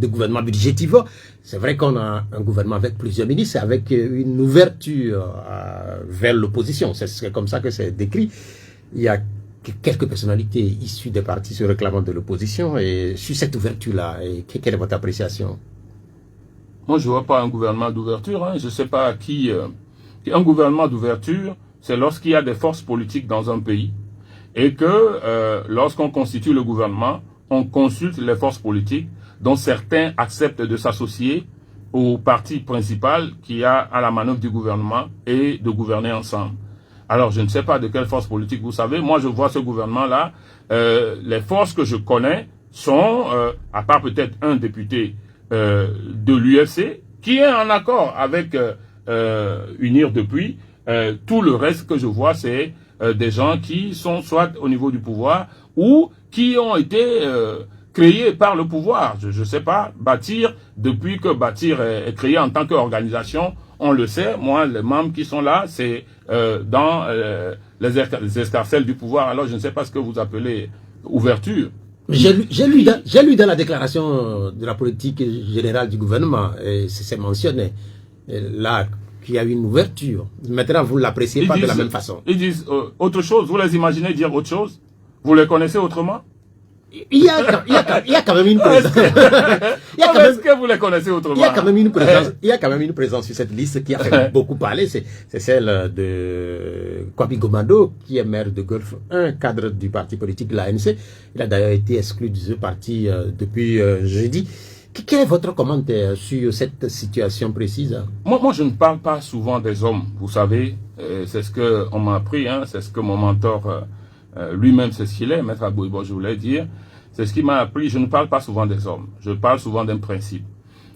gouvernement budgétivore. C'est vrai qu'on a un gouvernement avec plusieurs ministres, avec une ouverture vers l'opposition. C'est comme ça que c'est décrit. Il y a quelques personnalités issues des partis se réclamant de l'opposition. Et sur cette ouverture-là, quelle est votre appréciation? Moi, je ne vois pas un gouvernement d'ouverture. Je ne sais pas qui... Un gouvernement d'ouverture, c'est lorsqu'il y a des forces politiques dans un pays et que lorsqu'on constitue le gouvernement, on consulte les forces politiques dont certains acceptent de s'associer au parti principal qui a à la manœuvre du gouvernement et de gouverner ensemble. Alors, je ne sais pas de quelle force politique vous savez. Moi, je vois ce gouvernement-là. Les forces que je connais sont, à part peut-être un député de l'UFC, qui est en accord avec Unir depuis. Tout le reste que je vois, c'est des gens qui sont soit au niveau du pouvoir ou qui ont été créés par le pouvoir. Je ne sais pas, Bâtir, depuis que Bâtir est créé en tant qu'organisation, on le sait, moi, les membres qui sont là, c'est dans les escarcelles du pouvoir. Alors, je ne sais pas ce que vous appelez ouverture. J'ai lu dans la déclaration de la politique générale du gouvernement, et c'est mentionné, là, qu'il y a une ouverture. Maintenant, vous ne l'appréciez pas de la même façon. Ils disent autre chose. Vous les imaginez dire autre chose? Vous les connaissez autrement? Il y a quand même une présence. Est-ce que vous les connaissez autrement? Il y a quand même une présence sur cette liste qui a fait beaucoup parler. C'est celle de Kwabi Gomado, qui est maire de Golfe 1, cadre du parti politique de l'ANC. Il a d'ailleurs été exclu de ce parti depuis jeudi. Quel est votre commentaire sur cette situation précise? Moi, je ne parle pas souvent des hommes. Vous savez, c'est ce qu'on m'a appris, c'est ce que mon mentor lui-même, c'est ce qu'il est, Maître Abouibo, je voulais dire. C'est ce qui m'a appris. Je ne parle pas souvent des hommes. Je parle souvent d'un principe.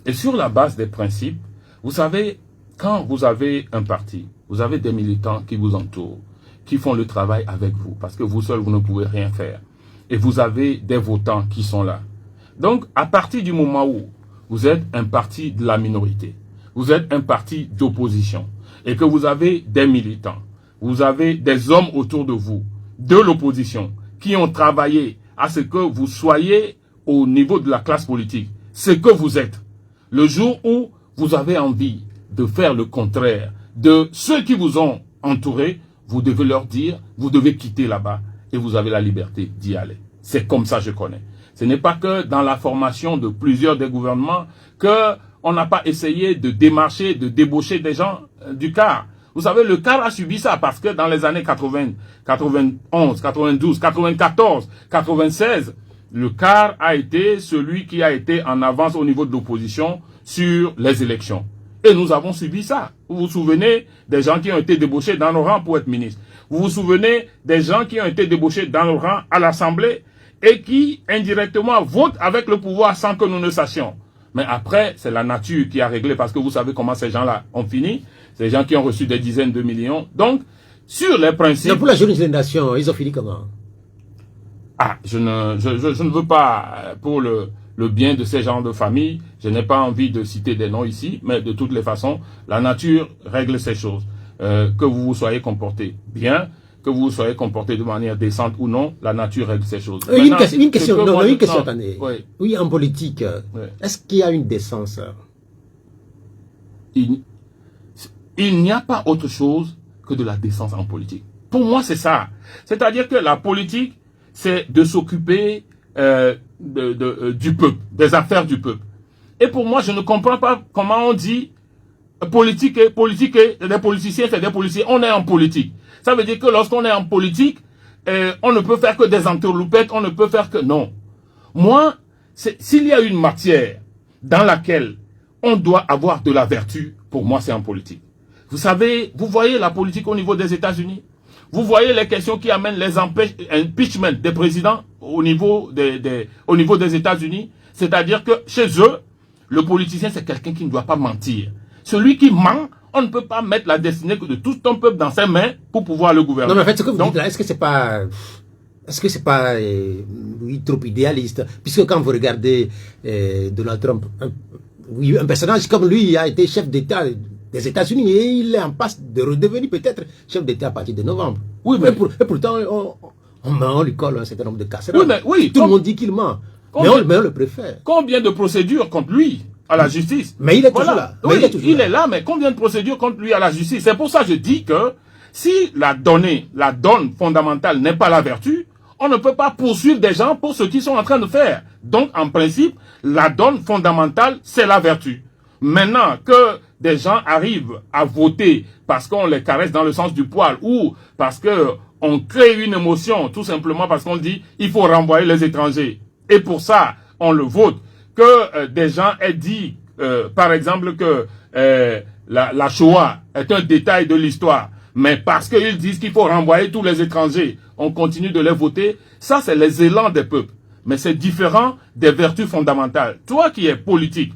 Et sur la base des principes, vous savez, quand vous avez un parti, vous avez des militants qui vous entourent, qui font le travail avec vous, parce que vous seul, vous ne pouvez rien faire. Et vous avez des votants qui sont là. Donc, à partir du moment où vous êtes un parti de la minorité, vous êtes un parti d'opposition, et que vous avez des militants, vous avez des hommes autour de vous, de l'opposition, qui ont travaillé à ce que vous soyez au niveau de la classe politique, ce que vous êtes. Le jour où vous avez envie de faire le contraire de ceux qui vous ont entouré, vous devez leur dire, vous devez quitter là-bas et vous avez la liberté d'y aller. C'est comme ça que je connais. Ce n'est pas que dans la formation de plusieurs des gouvernements qu'on n'a pas essayé de démarcher, de débaucher des gens du CAR. Vous savez, le CAR a subi ça parce que dans les années 80, 91, 92, 94, 96, le CAR a été celui qui a été en avance au niveau de l'opposition sur les élections. Et nous avons subi ça. Vous vous souvenez des gens qui ont été débauchés dans nos rangs pour être ministres. Vous vous souvenez des gens qui ont été débauchés dans nos rangs à l'Assemblée et qui, indirectement, votent avec le pouvoir sans que nous ne sachions. Mais après, c'est la nature qui a réglé parce que vous savez comment ces gens-là ont fini. Ces gens qui ont reçu des dizaines de millions. Donc, sur les principes... Mais pour la jeune génération, ils ont fini comment? Ah, je ne veux pas, pour le bien de ces gens de famille, je n'ai pas envie de citer des noms ici, mais de toutes les façons, la nature règle ces choses. Que vous vous soyez comporté bien, que vous soyez comporté de manière décente ou non, la nature règle ces choses. Maintenant, une question, attendez. Oui. Oui, en politique, est-ce qu'il y a une décence? Il n'y a pas autre chose que de la décence en politique. Pour moi, c'est ça. C'est-à-dire que la politique, c'est de s'occuper du peuple, des affaires du peuple. Et pour moi, je ne comprends pas comment on dit politique, des politiciens, c'est des policiers. On est en politique. Ça veut dire que lorsqu'on est en politique, on ne peut faire que des entourloupettes, on ne peut faire que... Non. Moi, s'il y a une matière dans laquelle on doit avoir de la vertu, pour moi, c'est en politique. Vous savez, vous voyez la politique au niveau des États-Unis. Vous voyez les questions qui amènent les impeachments des présidents au niveau des États-Unis. C'est-à-dire que chez eux, le politicien, c'est quelqu'un qui ne doit pas mentir. Celui qui ment, on ne peut pas mettre la destinée de tout un peuple dans ses mains pour pouvoir le gouverner. Non, mais en fait, ce que vous dites là, est-ce que c'est pas oui, trop idéaliste? Puisque quand vous regardez Donald Trump, un personnage comme lui a été chef d'État des États-Unis et il est en passe de redevenir peut-être chef d'État à partir de novembre. Oui, mais... Et pourtant, on lui colle un certain nombre de casseroles. Oui, mais, oui, tout le monde dit qu'il ment. Mais on le préfère. Combien de procédures contre lui à la justice? Mais il est toujours là. Oui, il est là, mais combien de procédures contre lui à la justice? C'est pour ça que je dis que si la donne fondamentale n'est pas la vertu, on ne peut pas poursuivre des gens pour ce qu'ils sont en train de faire. Donc, en principe, la donne fondamentale, c'est la vertu. Maintenant que des gens arrivent à voter parce qu'on les caresse dans le sens du poil ou parce que on crée une émotion, tout simplement parce qu'on dit il faut renvoyer les étrangers. Et pour ça, on le vote. Que des gens aient dit, par exemple, que la Shoah est un détail de l'histoire, mais parce qu'ils disent qu'il faut renvoyer tous les étrangers, on continue de les voter. Ça, c'est les élans des peuples. Mais c'est différent des vertus fondamentales. Toi qui es politique,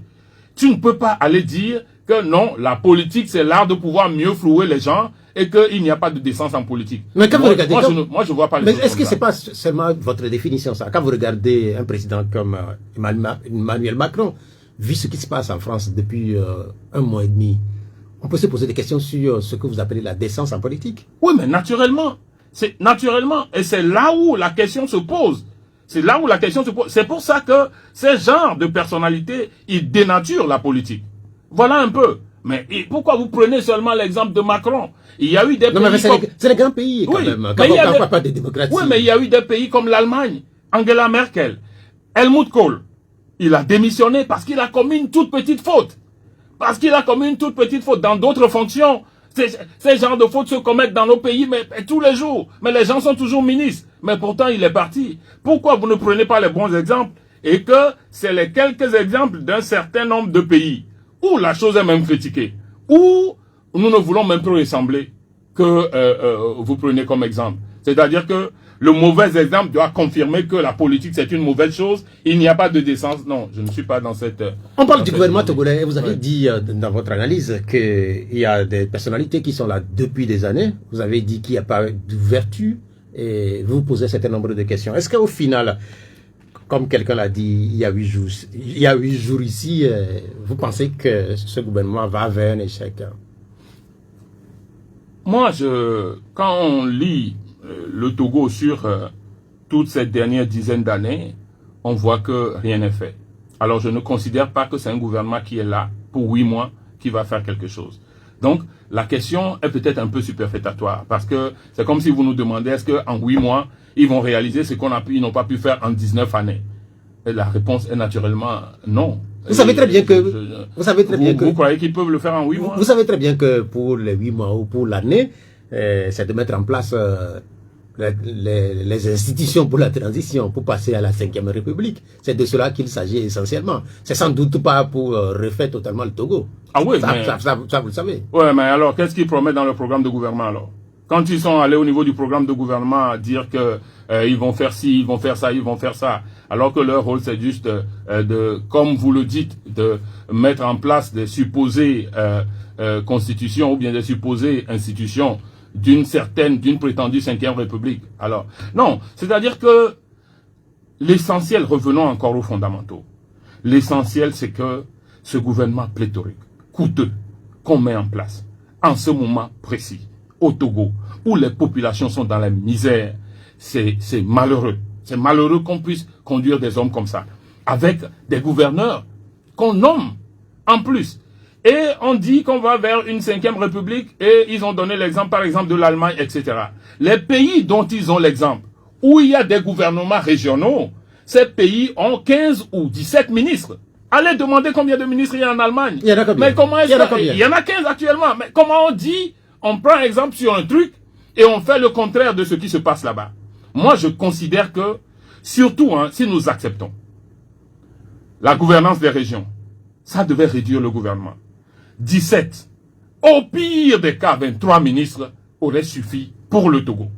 tu ne peux pas aller dire que non, la politique, c'est l'art de pouvoir mieux flouer les gens et qu'il n'y a pas de décence en politique. Mais quand vous regardez... Moi, je vois pas les mais choses est-ce que comme c'est pas seulement votre définition, ça? Quand vous regardez un président comme Emmanuel Macron, vu ce qui se passe en France depuis un mois et demi, on peut se poser des questions sur ce que vous appelez la décence en politique. Oui, mais naturellement. C'est naturellement. Et c'est là où la question se pose. C'est là où la question se pose. C'est pour ça que ces genres de personnalités, ils dénaturent la politique. Voilà un peu. Mais pourquoi vous prenez seulement l'exemple de Macron? Il y a eu des pays mais c'est les grands pays quand même. Quand on ne parle pas des démocraties. Oui, mais il y a eu des pays comme l'Allemagne, Angela Merkel, Helmut Kohl. Il a démissionné parce qu'il a commis une toute petite faute. Parce qu'il a commis une toute petite faute dans d'autres fonctions. Ces genres de fautes se commettent dans nos pays mais tous les jours. Mais les gens sont toujours ministres. Mais pourtant, il est parti. Pourquoi vous ne prenez pas les bons exemples? Et que c'est les quelques exemples d'un certain nombre de pays où la chose est même critiquée, où nous ne voulons même plus ressembler que vous prenez comme exemple. C'est-à-dire que le mauvais exemple doit confirmer que la politique c'est une mauvaise chose, il n'y a pas de décence. Non, je ne suis pas dans cette... On parle du gouvernement togolais, et vous avez dit dans votre analyse qu'il y a des personnalités qui sont là depuis des années, vous avez dit qu'il n'y a pas de vertu, et vous posez un certain nombre de questions. Est-ce qu'au final, comme quelqu'un l'a dit il y a 8 jours ici, vous pensez que ce gouvernement va vers un échec? Moi, quand on lit le Togo sur toutes ces dernières dizaines d'années, on voit que rien n'est fait. Alors, je ne considère pas que c'est un gouvernement qui est là pour 8 mois qui va faire quelque chose. Donc, la question est peut-être un peu superfétatoire parce que c'est comme si vous nous demandez est-ce qu'en 8 mois, ils vont réaliser ce qu'ils n'ont pas pu faire en 19 années. Et la réponse est naturellement non. Vous savez très bien que... Vous croyez qu'ils peuvent le faire en 8 mois? Vous savez très bien que pour les 8 mois ou pour l'année, c'est de mettre en place les institutions pour la transition, pour passer à la 5e République. C'est de cela qu'il s'agit essentiellement. C'est sans doute pas pour refaire totalement le Togo. Ah oui, ça, vous le savez. Ouais, mais alors, qu'est-ce qu'ils promettent dans le programme de gouvernement alors? Quand ils sont allés au niveau du programme de gouvernement dire que ils vont faire ci, ils vont faire ça, ils vont faire ça, alors que leur rôle c'est juste comme vous le dites, de mettre en place des supposées constitutions ou bien des supposées institutions d'une prétendue 5e République. Alors, non, c'est-à-dire que l'essentiel, revenons encore aux fondamentaux, l'essentiel c'est que ce gouvernement pléthorique, coûteux, qu'on met en place, en ce moment précis, au Togo, où les populations sont dans la misère, c'est malheureux. C'est malheureux qu'on puisse conduire des hommes comme ça, avec des gouverneurs qu'on nomme, en plus, Et on dit qu'on va vers une 5e république et ils ont donné l'exemple, par exemple, de l'Allemagne, etc. Les pays dont ils ont l'exemple, où il y a des gouvernements régionaux, ces pays ont 15 ou 17 ministres. Allez demander combien de ministres il y a en Allemagne. Il y en a combien? Mais comment est-ce il y en a 15 actuellement. Mais comment on dit, on prend exemple sur un truc et on fait le contraire de ce qui se passe là-bas. Moi, je considère que, surtout, si nous acceptons la gouvernance des régions, ça devait réduire le gouvernement. 17, au pire des cas, 23 ministres auraient suffi pour le Togo,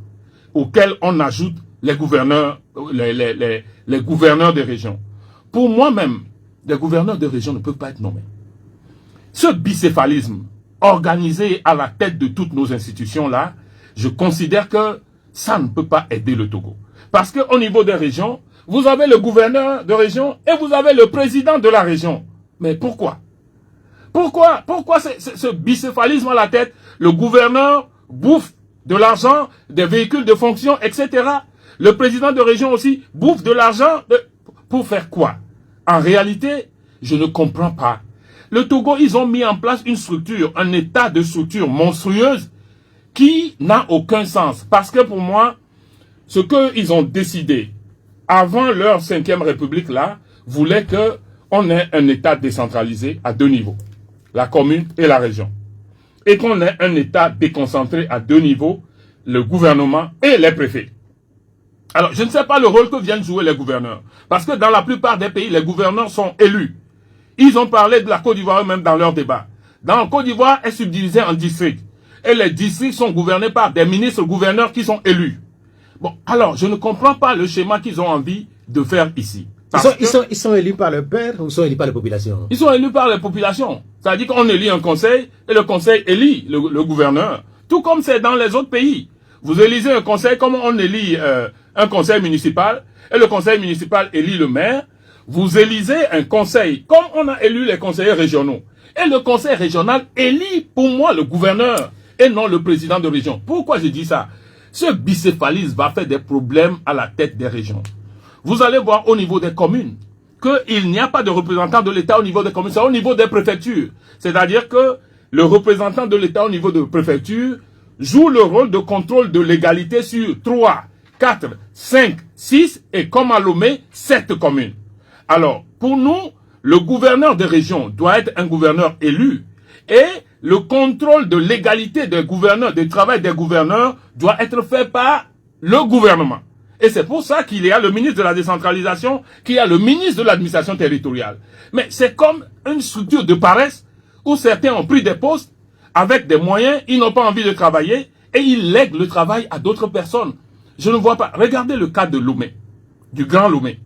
auxquels on ajoute les gouverneurs, les gouverneurs des régions. Pour moi-même, les gouverneurs de région ne peuvent pas être nommés. Ce bicéphalisme organisé à la tête de toutes nos institutions-là, je considère que ça ne peut pas aider le Togo. Parce qu'au niveau des régions, vous avez le gouverneur de région et vous avez le président de la région. Mais pourquoi? Pourquoi ce bicéphalisme à la tête? Le gouverneur bouffe de l'argent, des véhicules de fonction, etc. Le président de région aussi bouffe de l'argent. Pour faire quoi? En réalité, je ne comprends pas. Le Togo, ils ont mis en place une structure, un état de structure monstrueuse qui n'a aucun sens. Parce que pour moi, ce qu'ils ont décidé avant leur 5e république là, voulait qu'on ait un état décentralisé à 2 niveaux. La commune et la région. Et qu'on ait un État déconcentré à 2 niveaux, le gouvernement et les préfets. Alors, je ne sais pas le rôle que viennent jouer les gouverneurs. Parce que dans la plupart des pays, les gouverneurs sont élus. Ils ont parlé de la Côte d'Ivoire eux-mêmes dans leur débat. Dans la Côte d'Ivoire est subdivisée en districts. Et les districts sont gouvernés par des ministres gouverneurs qui sont élus. Bon, alors, je ne comprends pas le schéma qu'ils ont envie de faire ici. Ils sont élus par le père ou ils sont élus par la population? Ils sont élus par la population. C'est-à-dire qu'on élit un conseil et le conseil élit le gouverneur. Tout comme c'est dans les autres pays. Vous élisez un conseil comme on élit un conseil municipal et le conseil municipal élit le maire. Vous élisez un conseil comme on a élu les conseillers régionaux. Et le conseil régional élit pour moi le gouverneur et non le président de région. Pourquoi je dis ça? Ce bicéphalisme va faire des problèmes à la tête des régions. Vous allez voir au niveau des communes qu'il n'y a pas de représentant de l'État au niveau des communes, c'est au niveau des préfectures. C'est-à-dire que le représentant de l'État au niveau de préfecture joue le rôle de contrôle de l'égalité sur 3, 4, 5, 6 et comme à Lomé, 7 communes. Alors, pour nous, le gouverneur de région doit être un gouverneur élu et le contrôle de l'égalité des gouverneurs, du travail des gouverneurs doit être fait par le gouvernement. Et c'est pour ça qu'il y a le ministre de la décentralisation, qu'il y a le ministre de l'administration territoriale. Mais c'est comme une structure de paresse où certains ont pris des postes avec des moyens, ils n'ont pas envie de travailler et ils lèguent le travail à d'autres personnes. Je ne vois pas. Regardez le cas de Lomé, du Grand Lomé.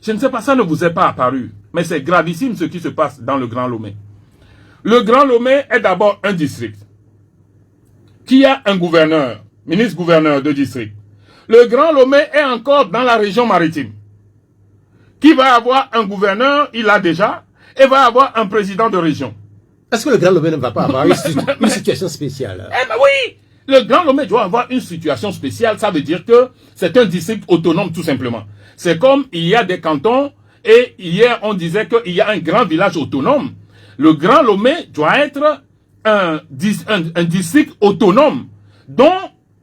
Je ne sais pas, ça ne vous est pas apparu, mais c'est gravissime ce qui se passe dans le Grand Lomé. Le Grand Lomé est d'abord un district qui a un gouverneur, ministre-gouverneur de district. Le Grand Lomé est encore dans la région maritime. Qui va avoir un gouverneur, il l'a déjà, et va avoir un président de région. Est-ce que le Grand Lomé ne va pas avoir une situation spéciale? Eh ben oui, le Grand Lomé doit avoir une situation spéciale, ça veut dire que c'est un district autonome tout simplement. C'est comme il y a des cantons, et hier on disait qu'il y a un grand village autonome. Le Grand Lomé doit être un district autonome, dont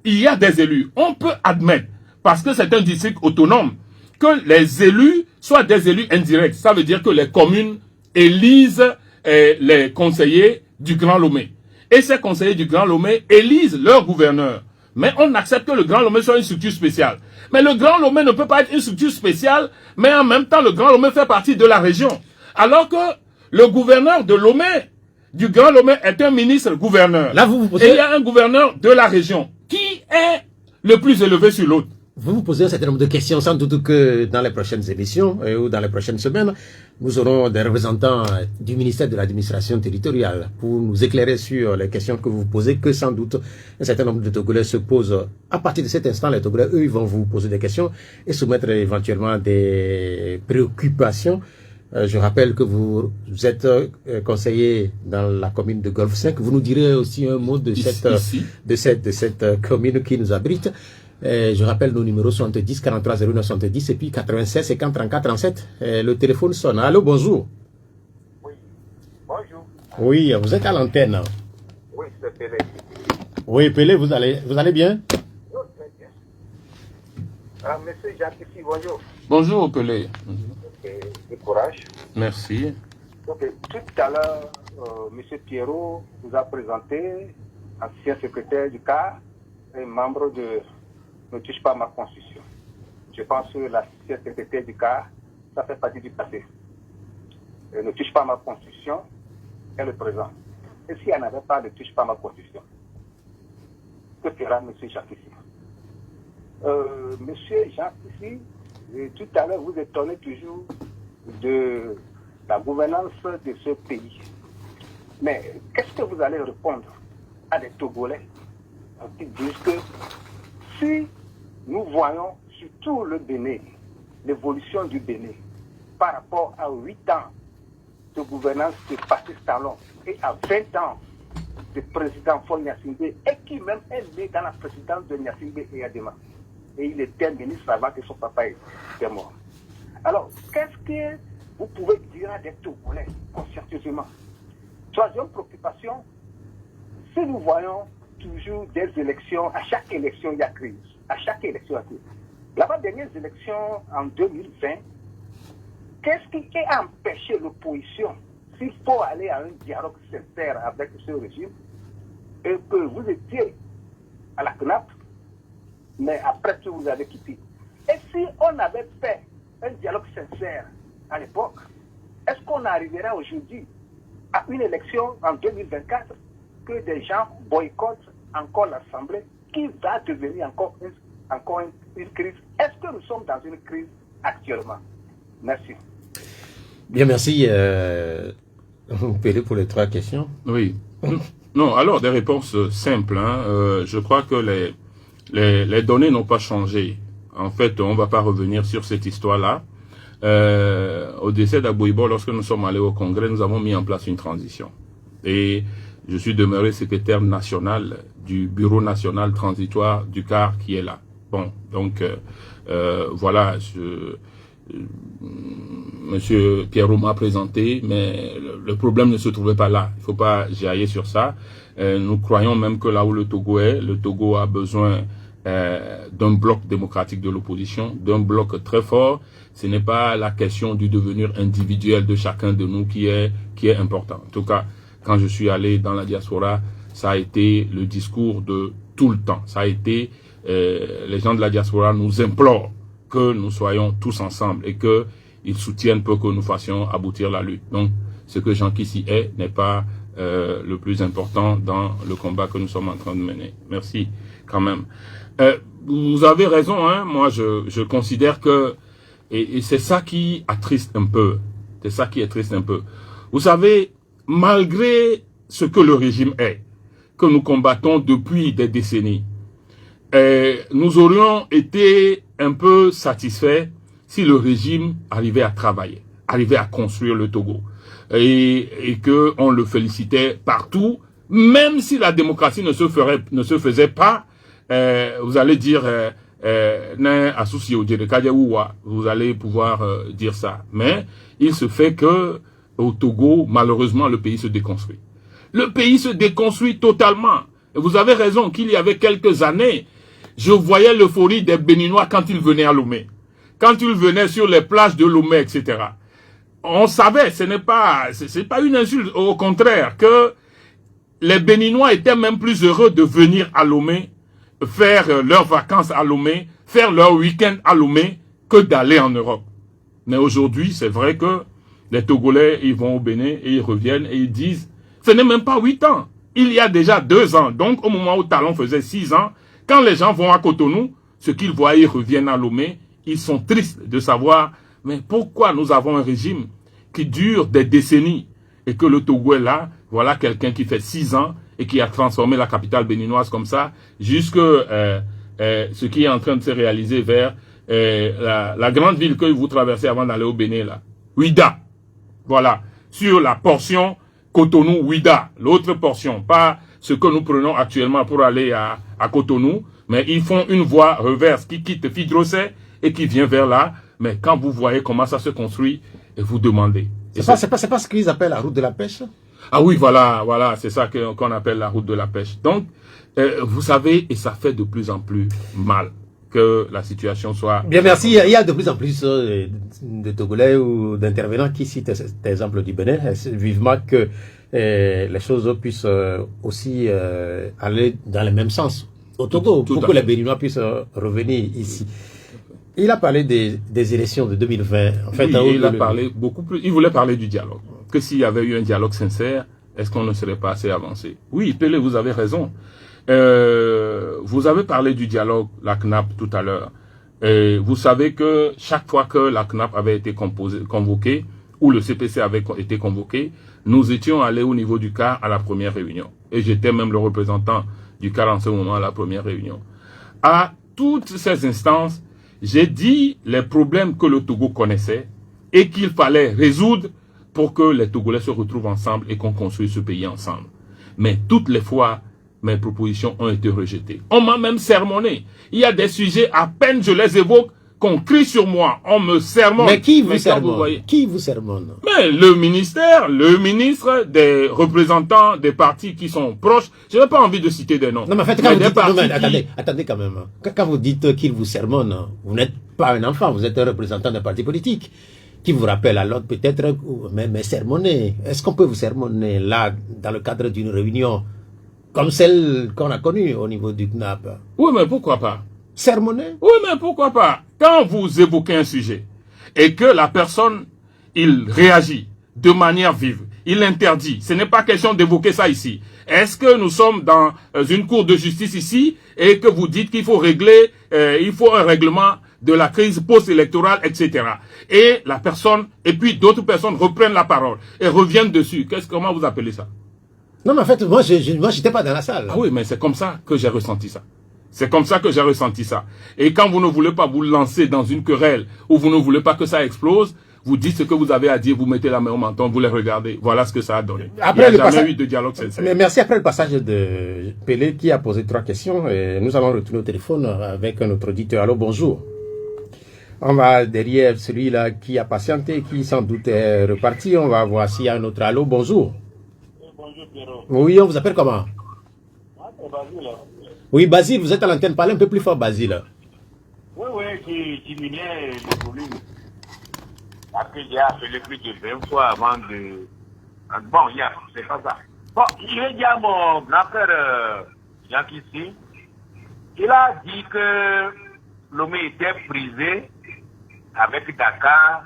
il y a des élus. On peut admettre, parce que c'est un district autonome, que les élus soient des élus indirects. Ça veut dire que les communes élisent les conseillers du Grand Lomé. Et ces conseillers du Grand Lomé élisent leur gouverneur. Mais on accepte que le Grand Lomé soit une structure spéciale. Mais le Grand Lomé ne peut pas être une structure spéciale, mais en même temps, le Grand Lomé fait partie de la région. Alors que le gouverneur de Lomé, du Grand Lomé, est un ministre-gouverneur. Là, vous posez... Et il y a un gouverneur de la région. Qui est le plus élevé sur l'autre? Vous vous posez un certain nombre de questions, sans doute que dans les prochaines émissions ou dans les prochaines semaines, nous aurons des représentants du ministère de l'administration territoriale pour nous éclairer sur les questions que vous posez, que sans doute un certain nombre de Togolais se posent. À partir de cet instant, les Togolais, eux, ils vont vous poser des questions et soumettre éventuellement des préoccupations. Je rappelle que vous êtes conseiller dans la commune de Golfe 5. Vous nous direz aussi un mot de cette commune qui nous abrite. Je rappelle nos numéros 70 43 09 70 et puis 96 50 34 37. Le téléphone sonne. Allô, bonjour. Oui, bonjour. Oui, vous êtes à l'antenne. Oui, c'est Pelé. Oui, Pelé, vous allez bien? Oh, très bien. Ah, monsieur Jacques ici, bonjour. Bonjour, Pelé. Et courage. Merci. Donc, tout à l'heure, monsieur Pierrot vous a présenté, ancien secrétaire du CAR et membre de Ne touche pas ma constitution. Je pense que l'ancien secrétaire du CAR, ça fait partie du passé. Et Ne touche pas ma constitution est le présent. Et s'il n'y en avait pas Ne touche pas ma constitution, que fera monsieur Jacques ici? Monsieur Jacques ici, tout à l'heure, vous étonnez toujours de la gouvernance de ce pays. Mais qu'est-ce que vous allez répondre à des Togolais qui disent que si nous voyons surtout le Bénin, l'évolution du Bénin, par rapport à 8 ans de gouvernance de Patrice Talon et à 20 ans de président Faure Gnassingbé, et qui même est né dans la présidence de Gnassingbé et Adema. Et il était ministre avant que son papa était mort. Alors, qu'est-ce que vous pouvez dire à des Togolais consciencieusement? Troisième préoccupation, si nous voyons toujours des élections, à chaque élection il y a crise. À chaque élection il y a crise. L'avant-dernière élection en 2020, qu'est-ce qui a empêché l'opposition, s'il faut aller à un dialogue sincère avec ce régime, et que vous étiez à la CNAP, mais après que vous avez quitté? Et si on avait fait un dialogue sincère à l'époque, est-ce qu'on arriverait aujourd'hui à une élection en 2024 que des gens boycottent encore l'Assemblée, qui va devenir encore une crise? Est-ce que nous sommes dans une crise actuellement? Merci. Bien, merci Pelé pour les 3 questions. Oui. Non, alors des réponses simples. Hein. Je crois que les données n'ont pas changé. En fait, on ne va pas revenir sur cette histoire-là. Au décès d'Abouibo, lorsque nous sommes allés au Congrès, nous avons mis en place une transition. Et je suis demeuré secrétaire national du Bureau national transitoire du CAR qui est là. Bon, donc voilà, Monsieur Pierrot m'a présenté, mais le problème ne se trouvait pas là. Il ne faut pas jaillir sur ça. Nous croyons même que là où le Togo est, le Togo a besoin d'un bloc démocratique de l'opposition, d'un bloc très fort. Ce n'est pas la question du devenir individuel de chacun de nous qui est important. En tout cas, quand je suis allé dans la diaspora, ça a été le discours de tout le temps. Ça a été, les gens de la diaspora nous implorent que nous soyons tous ensemble et qu'ils soutiennent pour que nous fassions aboutir la lutte. Donc, ce que Jean Kissi est n'est pas le plus important dans le combat que nous sommes en train de mener. Merci quand même. Vous avez raison, hein. Moi je considère que, et c'est ça qui attriste un peu, c'est ça qui est triste un peu. Vous savez, malgré ce que le régime est, que nous combattons depuis des décennies, nous aurions été un peu satisfaits si le régime arrivait à travailler, arrivait à construire le Togo, et que on le félicitait partout, même si la démocratie ne se faisait pas. Vous allez dire vous allez pouvoir dire ça, mais il se fait que au Togo, malheureusement, le pays se déconstruit. Le pays se déconstruit totalement. Et vous avez raison qu'il y avait quelques années, je voyais l'euphorie des Béninois quand ils venaient à Lomé, quand ils venaient sur les plages de Lomé, etc. On savait, c'est pas une insulte, au contraire, que les Béninois étaient même plus heureux de venir à Lomé, faire leurs vacances à Lomé, faire leur week-end à Lomé, que d'aller en Europe. Mais aujourd'hui, c'est vrai que les Togolais, ils vont au Bénin et ils reviennent et ils disent, ce n'est même pas 8 ans, il y a déjà 2 ans. Donc, au moment où Talon faisait 6 ans, quand les gens vont à Cotonou, ce qu'ils voient, ils reviennent à Lomé, ils sont tristes de savoir, mais pourquoi nous avons un régime qui dure des décennies et que le Togo est là, voilà quelqu'un qui fait 6 ans et qui a transformé la capitale béninoise comme ça, jusque ce qui est en train de se réaliser vers la grande ville que vous traversez avant d'aller au Bénin, là, Ouida. Voilà, sur la portion Cotonou-Ouida, l'autre portion, pas ce que nous prenons actuellement pour aller à Cotonou, mais ils font une voie reverse qui quitte Fidrosset et qui vient vers là. Mais quand vous voyez comment ça se construit, et vous demandez. C'est pas ce qu'ils appellent la route de la pêche? Ah oui, voilà, c'est ça qu'on appelle la route de la pêche. Donc, vous savez, et ça fait de plus en plus mal que la situation soit... Bien, merci. Il y a de plus en plus de Togolais ou d'intervenants qui citent cet exemple du Bénin. Vivement que les choses puissent aussi aller dans le même sens au Togo, pour que les Béninois puissent revenir ici. Il a parlé des élections de 2020. En fait, oui, il a parlé beaucoup plus. Il voulait parler du dialogue. Que s'il y avait eu un dialogue sincère, est-ce qu'on ne serait pas assez avancé? Oui, Pelé, vous avez raison. Vous avez parlé du dialogue, la CNAP, tout à l'heure. Vous savez que chaque fois que la CNAP avait été convoquée, ou le CPC avait été convoqué, nous étions allés au niveau du CAR à la première réunion. Et j'étais même le représentant du CAR en ce moment à la première réunion. À toutes ces instances, j'ai dit les problèmes que le Togo connaissait et qu'il fallait résoudre pour que les Togolais se retrouvent ensemble et qu'on construise ce pays ensemble. Mais toutes les fois, mes propositions ont été rejetées. On m'a même sermonné. Il y a des sujets, à peine je les évoque, qu'on crie sur moi. On me sermonne. Mais qui vous sermonne? Qui vous sermonne? Mais le ministre, des représentants des partis qui sont proches. Je n'ai pas envie de citer des noms. Non, mais en fait, quand vous dites, attendez quand même. Quand vous dites qu'il vous sermonne, vous n'êtes pas un enfant, vous êtes un représentant d'un parti politique qui vous rappelle à l'autre peut-être, mais sermonner. Est-ce qu'on peut vous sermonner là, dans le cadre d'une réunion comme celle qu'on a connue au niveau du CNAP? Oui, mais pourquoi pas? Sermonner? Oui, mais pourquoi pas? Quand vous évoquez un sujet et que la personne, il réagit de manière vive, il interdit. Ce n'est pas question d'évoquer ça ici. Est-ce que nous sommes dans une cour de justice ici et que vous dites qu'il faut régler, il faut un règlement de la crise post-électorale, etc. Et la personne, et puis d'autres personnes reprennent la parole et reviennent dessus. Comment vous appelez ça? Non, mais en fait, moi, j'étais pas dans la salle. Ah oui, mais c'est comme ça que j'ai ressenti ça. C'est comme ça que j'ai ressenti ça. Et quand vous ne voulez pas vous lancer dans une querelle, ou vous ne voulez pas que ça explose, vous dites ce que vous avez à dire, vous mettez la main au menton, vous les regardez. Voilà ce que ça a donné. Après il n'y a jamais eu de dialogue sincère. Mais merci. Après le passage de Pelé qui a posé 3 questions, et nous allons retourner au téléphone avec notre auditeur. Allô, bonjour. On va derrière celui-là qui a patienté, qui sans doute est reparti. On va voir s'il y a un autre. Allô, bonjour. Bonjour Pierrot. Oui, on vous appelle comment? C'est Basile. Oui, Basile, vous êtes à l'antenne. Parlez un peu plus fort, Basile. Oui, qui diminuait le volume. Parce que j'ai appelé plus de 20 fois avant de... Bon, c'est pas ça. Bon, je vais dire à mon grand frère Jean-Kissi, il a dit que Lomé était brisé avec Dakar.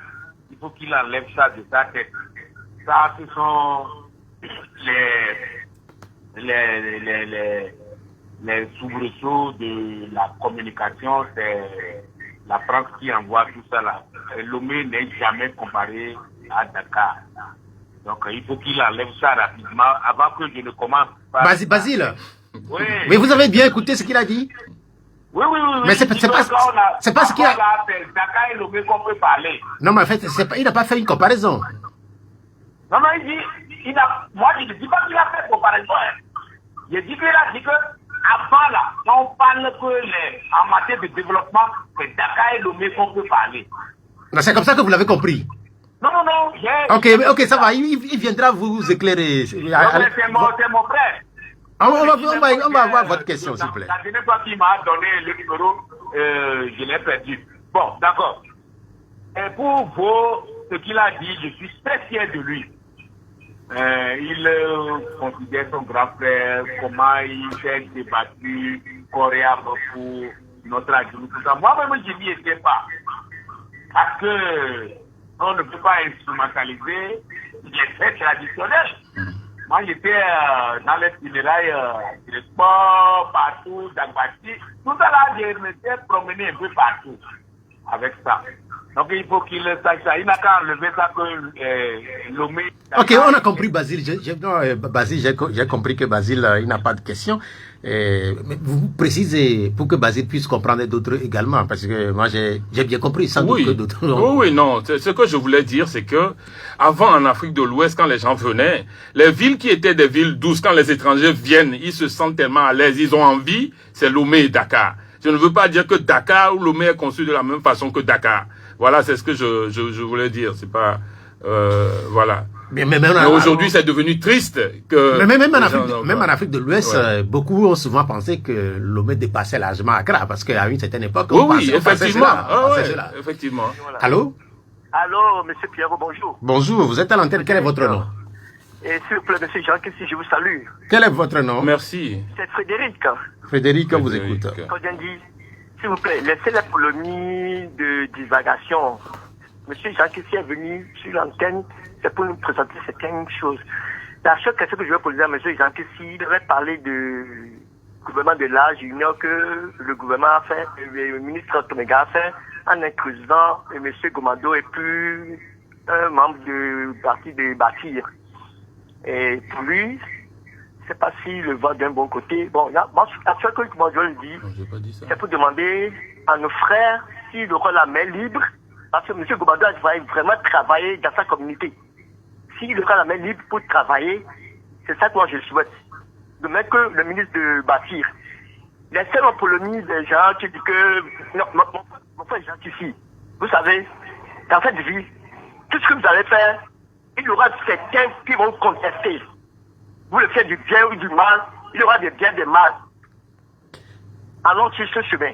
Il faut qu'il enlève ça de sa tête. Ça, ce sont les soubresauts de la communication, c'est la France qui envoie tout ça là. Lomé n'est jamais comparé à Dakar. Donc il faut qu'il enlève ça rapidement avant que je ne commence par... Basile. Oui. Mais vous avez bien écouté ce qu'il a dit? Oui. Mais c'est pas ce qu'il a... Dakar et Lomé qu'on peut parler. Non, mais en fait, il n'a pas fait une comparaison. Non, il dit... moi, je ne dis pas qu'il a fait comparaison. Je dis qu'il a dit que avant là, quand on parle que en matière de développement, c'est Dakar et Lomé qu'on peut parler. C'est comme ça que vous l'avez compris. Non. Ok, ça va, il viendra vous éclairer. C'est mon frère. On va voir votre question, s'il vous plaît. La dernière fois qu'il m'a donné le numéro, je l'ai perdu. Bon, d'accord. Et pour ce qu'il a dit, je suis très fier de lui. Il considère son grand frère, comment il s'est débattu, coréen pour notre avenir, tout ça. Moi-même, je n'y étais pas. Parce que on ne peut pas instrumentaliser les faits traditionnels. Moi, j'étais dans les funérailles, le sport, partout, Dagbati. Tout ça là, je me suis promené un peu partout avec ça. Donc il faut qu'il sache ça. Il n'a qu'à enlever ça que Lomé... Ok, on a compris Basile. J'ai compris que Basile, il n'a pas de questions. Mais vous précisez pour que Basile puisse comprendre d'autres également, parce que moi j'ai bien compris, sans doute que d'autres... Oui, non. Ce que je voulais dire, c'est que avant en Afrique de l'Ouest, quand les gens venaient, les villes qui étaient des villes douces, quand les étrangers viennent, ils se sentent tellement à l'aise, ils ont envie, c'est Lomé et Dakar. Je ne veux pas dire que Dakar ou Lomé est conçu de la même façon que Dakar. Voilà, c'est ce que je voulais dire. C'est pas Voilà. Mais aujourd'hui, c'est devenu triste que... Même en Afrique de l'Ouest, beaucoup ont souvent pensé que Lomé dépassait largement Accra, parce qu'à une certaine époque, effectivement. Effectivement. Voilà. Allô? Allô, monsieur Pierrot, bonjour. Bonjour, vous êtes à l'antenne, quel est votre nom? Et s'il vous plaît, monsieur Jean, je vous salue. Quel est votre nom? Merci. C'est Frédéric. Frédéric, on vous écoute. Quand dit, s'il vous plaît, laissez la polémie de divagation. Monsieur Jean Kessi est venu sur l'antenne, c'est pour nous présenter certaines choses. La seule question que je vais poser à monsieur Jean Kessi, il devrait parler du gouvernement de l'âge junior que le gouvernement a fait, le ministre Toméga a fait, en inclusant monsieur Gomado et puis un membre du parti de Bâtir. Et pour lui, je ne sais pas s'il le voit d'un bon côté. Bon, la seule chose que moi je le dis, c'est pour demander à nos frères s'ils auront la main libre, parce que M. Gomado va vraiment travailler dans sa communauté. S'il aura la main libre pour travailler, c'est ça que moi je souhaite. De même que le ministre de Bâtir. Laissez la polémique des gens qui disent que... Non, mon frère Jean ici, vous savez, dans cette vie, tout ce que vous allez faire, il y aura certains qui vont contester. Vous le faites du bien ou du mal, il y aura des biens et des mal. Allons sur ce chemin.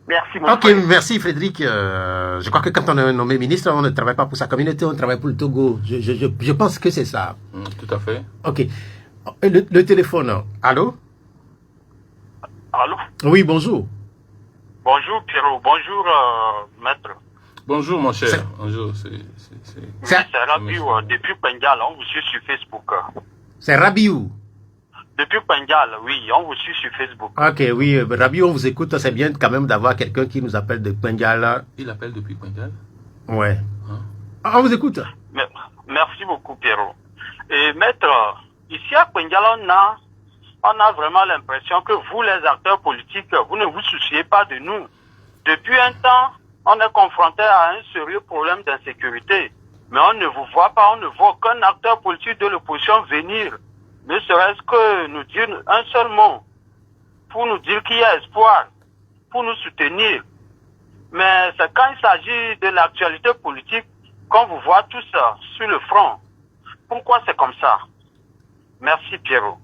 Merci, mon frère. Merci Frédéric. Je crois que quand on est nommé ministre, on ne travaille pas pour sa communauté, on travaille pour le Togo. Je pense que c'est ça. Tout à fait. Ok. Le téléphone. Allô? Allô? Oui, bonjour. Bonjour Pierrot, bonjour maître. Bonjour mon cher. Bonjour, c'est Rabiou, depuis Pengal, on vous suit sur Facebook. C'est Rabiou. Depuis Pengal, oui, on vous suit sur Facebook. Ok, oui, Rabiou, on vous écoute, c'est bien quand même d'avoir quelqu'un qui nous appelle de Pengal. Il appelle depuis Pengal? Ouais. On vous écoute. Merci beaucoup Pierrot. Et maître, ici à Pengal, on a vraiment l'impression que vous, les acteurs politiques, vous ne vous souciez pas de nous. Depuis un temps, on est confronté à un sérieux problème d'insécurité. Mais on ne vous voit pas, on ne voit aucun acteur politique de l'opposition venir. Ne serait-ce que nous dire un seul mot, pour nous dire qu'il y a espoir, pour nous soutenir. Mais c'est quand il s'agit de l'actualité politique qu'on vous voit tous sur le front. Pourquoi c'est comme ça? Merci Pierrot.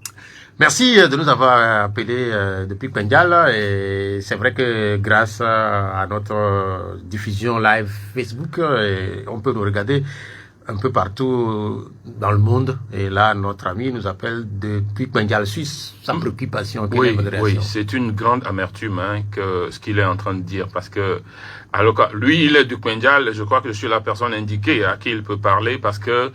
Merci de nous avoir appelés depuis Pengal, et c'est vrai que grâce à notre diffusion live Facebook, on peut nous regarder un peu partout dans le monde, et là notre ami nous appelle depuis Pengal Suisse. Sa préoccupation, oui, c'est une grande amertume que ce qu'il est en train de dire, parce que alors, lui il est du Pengal, je crois que je suis la personne indiquée à qui il peut parler, parce que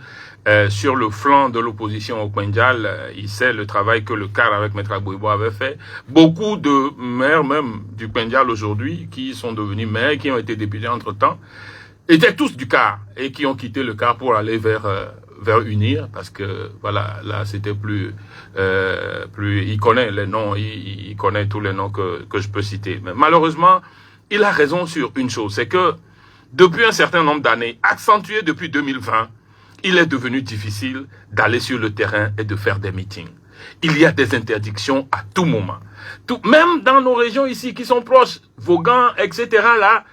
sur le flanc de l'opposition au Pengal, il sait le travail que le CAR avec Maître Abouibo avait fait. Beaucoup de maires même du Pengal aujourd'hui, qui sont devenus maires, qui ont été députés entre-temps, étaient tous du CAR et qui ont quitté le CAR pour aller vers UNIR, parce que voilà, là c'était plus il connaît les noms, il connaît tous les noms que je peux citer. Mais malheureusement, il a raison sur une chose, c'est que depuis un certain nombre d'années, accentué depuis 2020, il est devenu difficile d'aller sur le terrain et de faire des meetings. Il y a des interdictions à tout moment. Même dans nos régions ici qui sont proches, Vaughan, etc. là,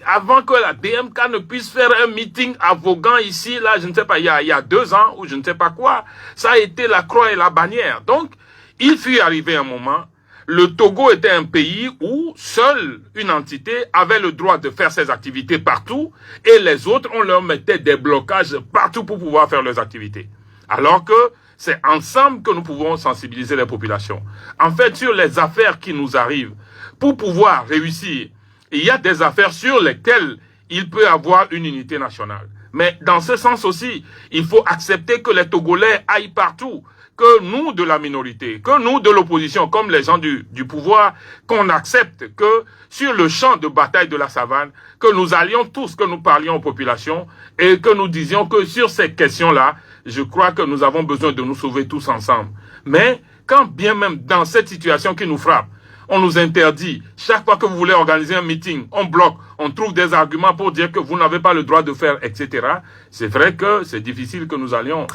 avant que la DMK ne puisse faire un meeting à Vaughan ici, là, je ne sais pas, il y a 2 ans ou je ne sais pas quoi, ça a été la croix et la bannière. Donc, il fut arrivé un moment, le Togo était un pays où seule une entité avait le droit de faire ses activités partout, et les autres, on leur mettait des blocages partout pour pouvoir faire leurs activités. Alors que c'est ensemble que nous pouvons sensibiliser les populations. En fait, sur les affaires qui nous arrivent, pour pouvoir réussir, il y a des affaires sur lesquelles il peut y avoir une unité nationale. Mais dans ce sens aussi, il faut accepter que les Togolais aillent partout, que nous de la minorité, que nous de l'opposition, comme les gens du pouvoir, qu'on accepte que sur le champ de bataille de la savane, que nous allions tous, que nous parlions aux populations et que nous disions que sur ces questions-là, je crois que nous avons besoin de nous sauver tous ensemble. Mais quand bien même dans cette situation qui nous frappe, on nous interdit, chaque fois que vous voulez organiser un meeting, on bloque, on trouve des arguments pour dire que vous n'avez pas le droit de faire, etc. C'est vrai que c'est difficile que nous allions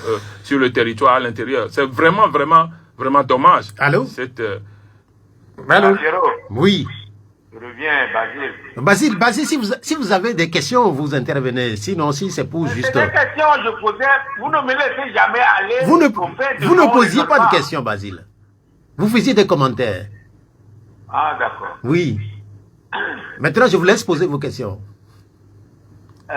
sur le territoire à l'intérieur. C'est vraiment dommage. Allô? Allô? Oui. Je reviens, Basile. Basile, si vous avez des questions, vous intervenez. Sinon, si c'est pour juste... C'est des questions, je posais. Vous ne me laissez jamais aller. Vous ne posiez pas de questions, Basile. Vous faisiez des commentaires. Ah, d'accord. Oui. Maintenant, je vous laisse poser vos questions. La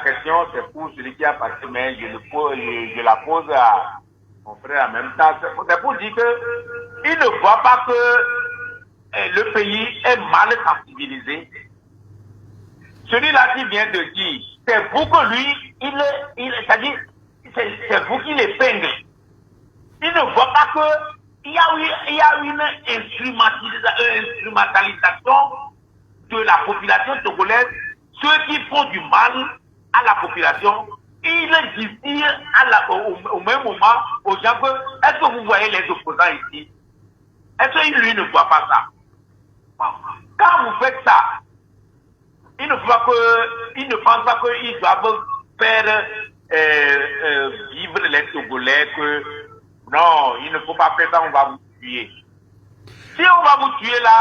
question, c'est pour celui qui a passé, mais je la pose à mon frère en même temps. C'est pour dire qu'il ne voit pas que le pays est mal sensibilisé. Celui-là qui vient de dire, c'est vous que lui, c'est-à-dire, c'est vous qui l'épingle. Il ne voit pas qu'il y a une instrumentalisation de la population togolaise. Ceux qui font du mal à la population, ils disent au même moment aux gens que, est-ce que vous voyez les opposants ici? Est-ce que lui ne voit pas ça? Quand vous faites ça, il ne pense pas qu'ils doivent faire vivre les Togolais, que non, il ne faut pas faire ça, on va vous tuer. Si on va vous tuer là,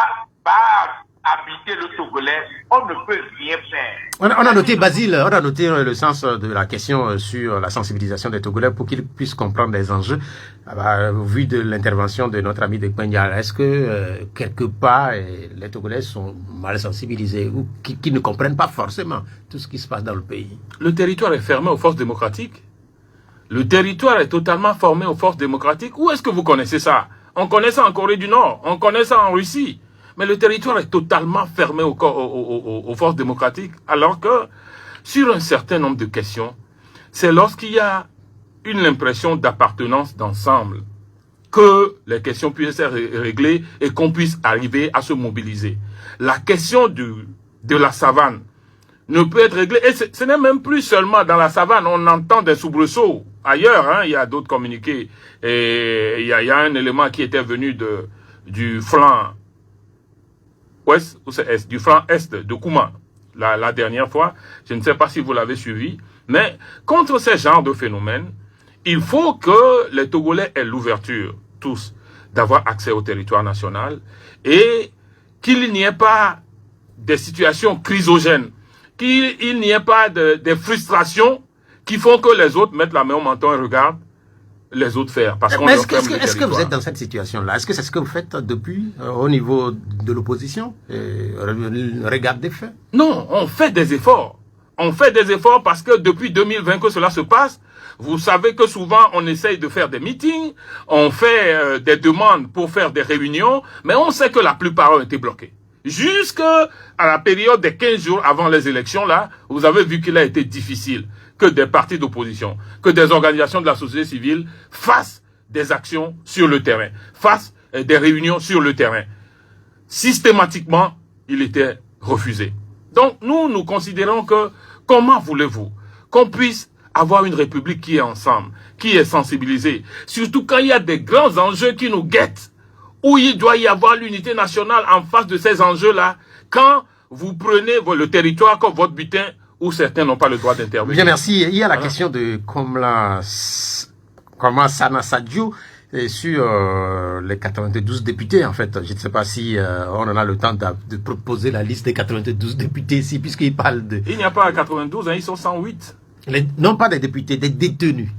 habiter le Togolais, on ne peut rien faire. On a noté, Basile, on a noté le sens de la question sur la sensibilisation des Togolais pour qu'ils puissent comprendre les enjeux. Au vu de l'intervention de notre ami de Kwendiara, est-ce que quelque part les Togolais sont mal sensibilisés ou qui ne comprennent pas forcément tout ce qui se passe dans le pays? Le territoire est fermé aux forces démocratiques. Le territoire est totalement formé aux forces démocratiques. Où est-ce que vous connaissez ça? On connaît ça en Corée du Nord, on connaît ça en Russie. Mais le territoire est totalement fermé aux forces démocratiques, alors que sur un certain nombre de questions, c'est lorsqu'il y a une impression d'appartenance d'ensemble que les questions puissent être réglées et qu'on puisse arriver à se mobiliser. La question de la savane ne peut être réglée, et ce n'est même plus seulement dans la savane, on entend des soubresauts ailleurs, hein, il y a d'autres communiqués, et il y a un élément qui était venu du flanc ouest, ou c'est est, du flanc est de Kouma, la dernière fois. Je ne sais pas si vous l'avez suivi. Mais contre ces genres de phénomènes, il faut que les Togolais aient l'ouverture, tous, d'avoir accès au territoire national et qu'il n'y ait pas des situations chrysogènes, qu'il n'y ait pas des frustrations qui font que les autres mettent la main au menton et regardent les autres faire. Parce qu'on est-ce que vous êtes dans cette situation-là? Est-ce que c'est ce que vous faites depuis au niveau de l'opposition? Regarde des faits? Non, on fait des efforts. On fait des efforts parce que depuis 2020 que cela se passe, vous savez que souvent on essaye de faire des meetings, on fait des demandes pour faire des réunions, mais on sait que la plupart ont été bloqués. Jusqu'à la période des 15 jours avant les élections, là, vous avez vu qu'il a été difficile que des partis d'opposition, que des organisations de la société civile fassent des actions sur le terrain, fassent des réunions sur le terrain. Systématiquement, il était refusé. Donc, nous considérons que, comment voulez-vous qu'on puisse avoir une république qui est ensemble, qui est sensibilisée, surtout quand il y a des grands enjeux qui nous guettent, où il doit y avoir l'unité nationale en face de ces enjeux-là, quand vous prenez le territoire comme votre butin, où certains n'ont pas le droit d'intervenir. Bien, merci. Il y a la question de Komla Sana Sadio sur les 92 députés, en fait. Je ne sais pas si on en a le temps de proposer la liste des 92 députés ici, puisqu'il parle de... Il n'y a pas 92, hein, ils sont 108. Non, pas des députés, des détenus.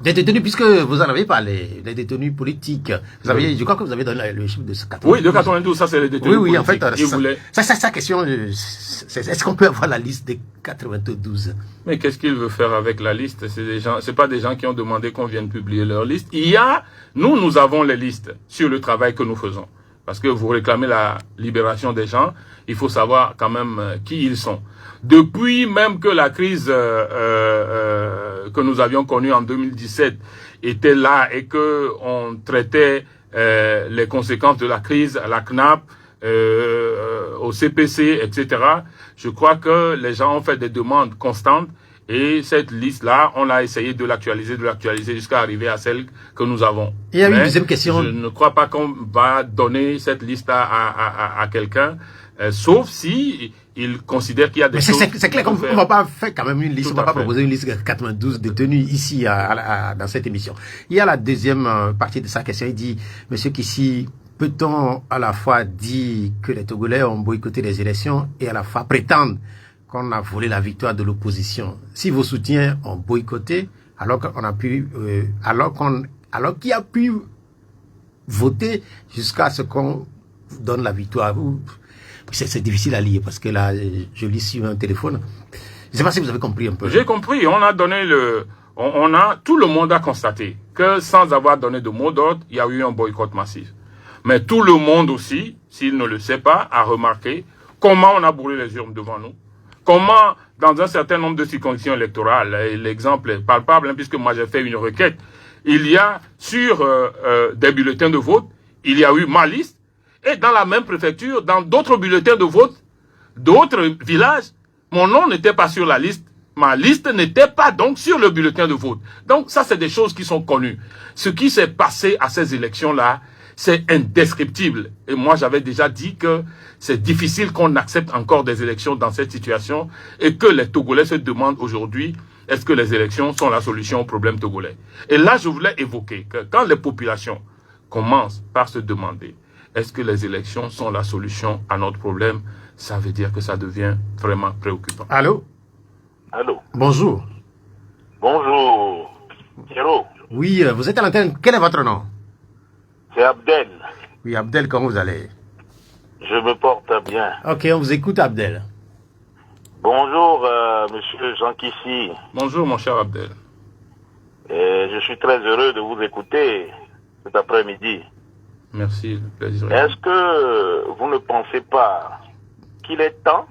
Des détenus, puisque vous en avez parlé, les détenus politiques. Vous avez, je crois que vous avez donné le chiffre de 92. Oui, de 92, ça c'est les détenus politiques. Oui, en fait, sa question, est-ce qu'on peut avoir la liste des 92? Mais qu'est-ce qu'il veut faire avec la liste? C'est pas des gens qui ont demandé qu'on vienne publier leur liste. Nous avons les listes sur le travail que nous faisons. Parce que vous réclamez la libération des gens, il faut savoir quand même qui ils sont. Depuis même que la crise que nous avions connue en 2017 était là et que on traitait les conséquences de la crise à la CNAP, au CPC, etc., je crois que les gens ont fait des demandes constantes et cette liste-là, on a essayé de l'actualiser jusqu'à arriver à celle que nous avons. Il y a une deuxième question. Je ne crois pas qu'on va donner cette liste-là à quelqu'un, sauf si il considère qu'il y a des choses... C'est clair qu'on ne va pas faire quand même une liste, on ne va pas proposer une liste de 92 détenus ici dans cette émission. Il y a la deuxième partie de sa question, il dit, monsieur Kissi, peut-on à la fois dire que les Togolais ont boycotté les élections et à la fois prétendre qu'on a volé la victoire de l'opposition? Si vos soutiens ont boycotté, alors qu'on a pu, alors qu'il a pu voter jusqu'à ce qu'on donne la victoire. C'est difficile à lire parce que là, je lis sur un téléphone. Je ne sais pas si vous avez compris un peu. J'ai compris. On a donné tout le monde a constaté que sans avoir donné de mot d'ordre, il y a eu un boycott massif. Mais tout le monde aussi, s'il ne le sait pas, a remarqué comment on a brûlé les urnes devant nous. Comment, dans un certain nombre de circonscriptions électorales, et l'exemple est palpable, hein, puisque moi j'ai fait une requête, il y a sur des bulletins de vote, il y a eu ma liste, et dans la même préfecture, dans d'autres bulletins de vote, d'autres villages, mon nom n'était pas sur la liste. Ma liste n'était pas donc sur le bulletin de vote. Donc ça, c'est des choses qui sont connues. Ce qui s'est passé à ces élections-là, c'est indescriptible. Et moi, j'avais déjà dit que c'est difficile qu'on accepte encore des élections dans cette situation et que les Togolais se demandent aujourd'hui, est-ce que les élections sont la solution au problème togolais? Et là, je voulais évoquer que quand les populations commencent par se demander, est-ce que les élections sont la solution à notre problème? Ça veut dire que ça devient vraiment préoccupant. Allô? Allô? Bonjour. Bonjour. Héros. Oui, vous êtes à l'antenne. Quel est votre nom? C'est Abdel. Oui, Abdel, comment vous allez? Je me porte bien. Ok, on vous écoute, Abdel. Bonjour, monsieur Jean Kissi. Bonjour, mon cher Abdel. Je suis très heureux de vous écouter cet après-midi. Merci, le plaisir. Est-ce que vous ne pensez pas qu'il est temps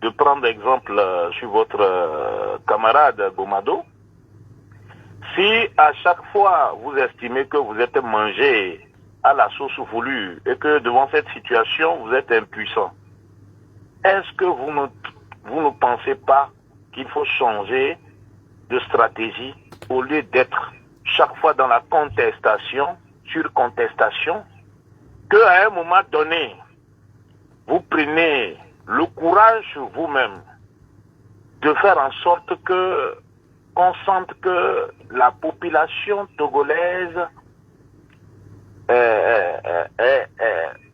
de prendre exemple sur votre camarade Gomado? Si à chaque fois vous estimez que vous êtes mangé à la sauce voulue et que devant cette situation vous êtes impuissant, est-ce que vous ne pensez pas qu'il faut changer de stratégie au lieu d'être chaque fois dans la contestation sur contestation, qu'à un moment donné, vous prenez le courage vous-même de faire en sorte que qu'on sente que la population togolaise